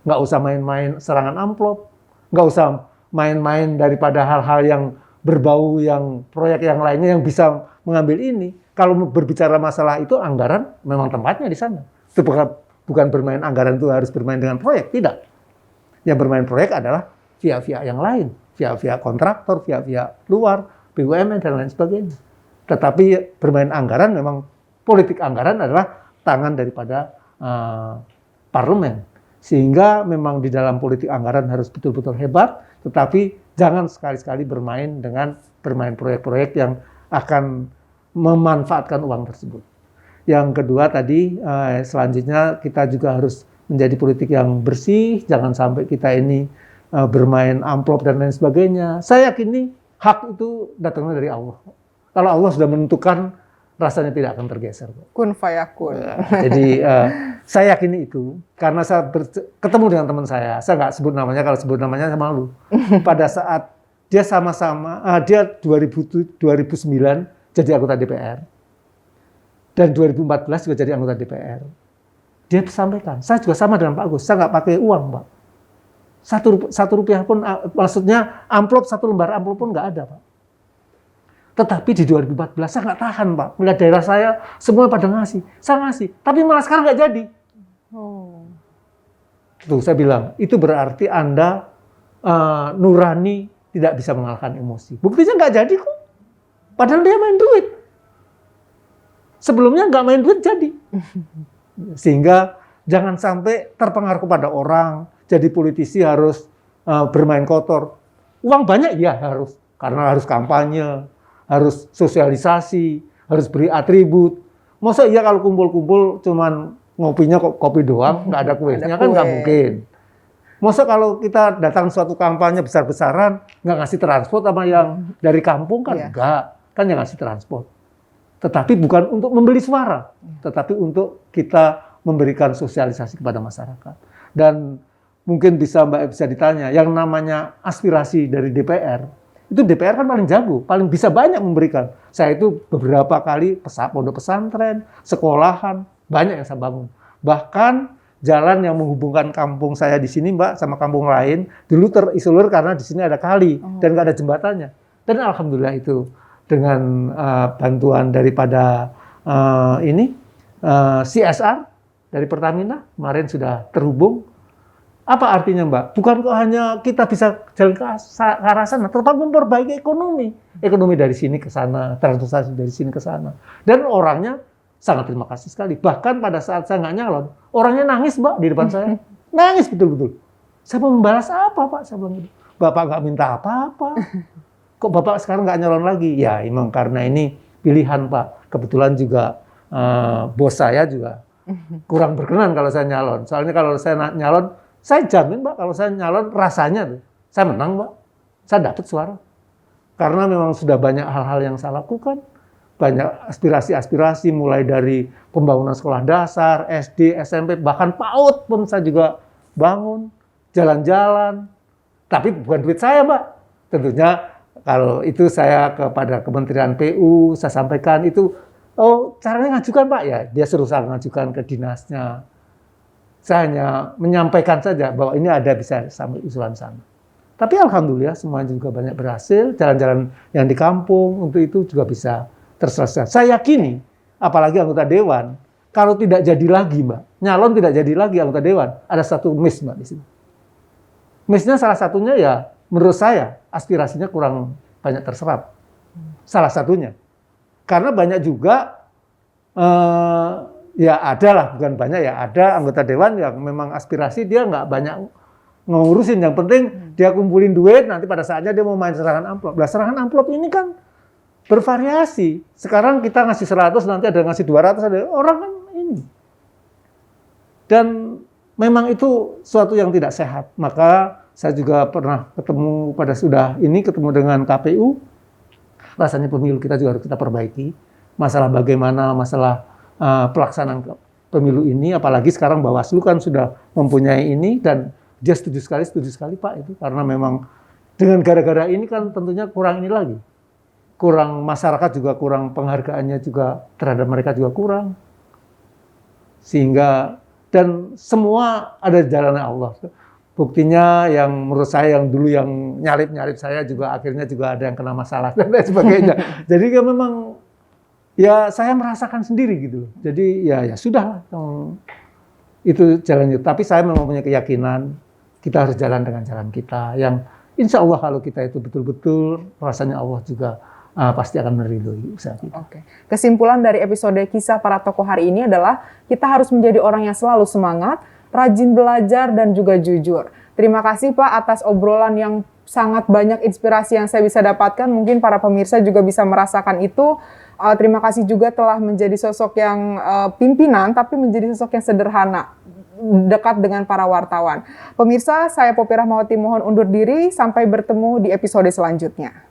Nggak usah main-main serangan amplop. Nggak usah main-main daripada hal-hal yang berbau yang proyek yang lainnya yang bisa mengambil ini. Kalau berbicara masalah itu anggaran memang tempatnya di sana. Itu bukan bermain anggaran itu harus bermain dengan proyek, tidak. Yang bermain proyek adalah pihak-pihak yang lain, pihak-pihak kontraktor, pihak-pihak luar, BUMN dan lain sebagainya. Tetapi bermain anggaran memang politik anggaran adalah tangan daripada parlemen. Sehingga memang di dalam politik anggaran harus betul-betul hebat, tetapi jangan sekali-sekali bermain proyek-proyek yang akan memanfaatkan uang tersebut. Yang kedua tadi, selanjutnya kita juga harus menjadi politik yang bersih, jangan sampai kita ini bermain amplop dan lain sebagainya. Saya yakini hak itu datangnya dari Allah. Kalau Allah sudah menentukan, rasanya tidak akan tergeser. Kun fayakun. Jadi saya yakini itu karena saya ketemu dengan teman saya nggak sebut namanya, kalau sebut namanya saya malu. Pada saat dia dia 2009 jadi anggota DPR dan 2014 juga jadi anggota DPR. Dia sampaikan, saya juga sama dengan Pak Agus, saya nggak pakai uang Pak. Satu rupiah pun, maksudnya amplop, 1 lembar amplop pun nggak ada Pak. Tetapi di 2014 saya nggak tahan Pak, melihat daerah saya semua pada ngasih, saya ngasih, tapi malah sekarang nggak jadi. Tuh saya bilang, itu berarti Anda nurani tidak bisa mengalahkan emosi. Buktinya nggak jadi kok, padahal dia main duit. Sebelumnya nggak main duit jadi. Sehingga jangan sampai terpengaruh kepada orang, jadi politisi harus bermain kotor. Uang banyak ya harus, karena harus kampanye, harus sosialisasi, harus beri atribut. Masa iya kalau kumpul-kumpul cuman ngopinya kopi doang, nggak ada kuenya kan nggak mungkin. Masa kalau kita datang suatu kampanye besar-besaran, nggak ngasih transport sama yang dari kampung kan enggak, kan yang ngasih transport. Tetapi bukan untuk membeli suara, tetapi untuk kita memberikan sosialisasi kepada masyarakat. Dan mungkin bisa Mbak bisa ditanya, yang namanya aspirasi dari DPR, itu DPR kan paling jago, paling bisa banyak memberikan. Saya itu beberapa kali pondok pesantren, sekolahan, banyak yang saya bangun. Bahkan jalan yang menghubungkan kampung saya di sini, Mbak, sama kampung lain, dulu terisolir karena di sini ada kali dan nggak ada jembatannya. Dan alhamdulillah itu dengan bantuan daripada CSR dari Pertamina kemarin sudah terhubung. Apa artinya, Mbak? Bukan kok hanya kita bisa jalan ke arah sana, tetapi memperbaiki ekonomi. Ekonomi dari sini ke sana, transportasi dari sini ke sana. Dan orangnya sangat terima kasih sekali. Bahkan pada saat saya nggak nyalon, orangnya nangis, Mbak, di depan saya. Nangis betul-betul. Saya mau membalas apa, Pak? Saya bilang gitu. Bapak nggak minta apa-apa. Kok Bapak sekarang nggak nyalon lagi? Ya, emang karena ini pilihan, Pak. Kebetulan juga bos saya juga kurang berkenan kalau saya nyalon. Soalnya kalau saya nyalon, saya jamin, Mbak, kalau saya nyalon rasanya tuh, saya menang, Mbak. Saya dapat suara. Karena memang sudah banyak hal-hal yang saya lakukan. Banyak aspirasi-aspirasi mulai dari pembangunan sekolah dasar, SD, SMP, bahkan PAUD pun saya juga bangun, jalan-jalan. Tapi bukan duit saya, Mbak. Tentunya kalau itu saya kepada Kementerian PU, saya sampaikan itu, oh caranya ngajukan, Pak, ya dia suruh saya ngajukan ke dinasnya. Saya hanya menyampaikan saja bahwa ini ada bisa sampai usulan sana. Tapi alhamdulillah semuanya juga banyak berhasil, jalan-jalan yang di kampung untuk itu juga bisa terselesaikan. Saya yakini, apalagi anggota dewan, kalau tidak jadi lagi, Mbak, nyalon tidak jadi lagi anggota dewan, ada satu miss, Mbak, di sini. Missnya salah satunya ya, menurut saya, aspirasinya kurang banyak terserap. Salah satunya. Karena banyak juga, ya ada lah, bukan banyak ya, ada anggota dewan yang memang aspirasi dia nggak banyak ngurusin. Yang penting dia kumpulin duit, nanti pada saatnya dia mau main serangan amplop. Nah, serangan amplop ini kan bervariasi. Sekarang kita ngasih 100, nanti ada ngasih 200, ada orang kan ini. Dan memang itu suatu yang tidak sehat. Maka saya juga pernah ketemu ketemu dengan KPU. Rasanya pemilu kita juga harus kita perbaiki. Masalah bagaimana masalah pelaksanaan pemilu ini, apalagi sekarang Bawaslu kan sudah mempunyai ini dan dia setuju sekali Pak itu. Karena memang dengan gara-gara ini kan tentunya kurang ini lagi. Kurang masyarakat juga kurang penghargaannya juga terhadap mereka juga kurang. Sehingga dan semua ada jalannya Allah. Buktinya yang menurut saya yang dulu yang nyalip saya juga akhirnya juga ada yang kena masalah dan lain sebagainya. Jadi ya memang ya saya merasakan sendiri gitu. Jadi ya sudah itu jalannya. Tapi saya memang punya keyakinan kita harus jalan dengan jalan kita yang insya Allah kalau kita itu betul-betul rasanya Allah juga pasti akan meridhoi usaha kita. Oke. Kesimpulan dari episode kisah para tokoh hari ini adalah kita harus menjadi orang yang selalu semangat, rajin belajar, dan juga jujur. Terima kasih Pak atas obrolan yang sangat banyak inspirasi yang saya bisa dapatkan. Mungkin para pemirsa juga bisa merasakan itu. Terima kasih juga telah menjadi sosok yang pimpinan, tapi menjadi sosok yang sederhana, dekat dengan para wartawan. Pemirsa, saya Poppy Rahmawati mohon undur diri. Sampai bertemu di episode selanjutnya.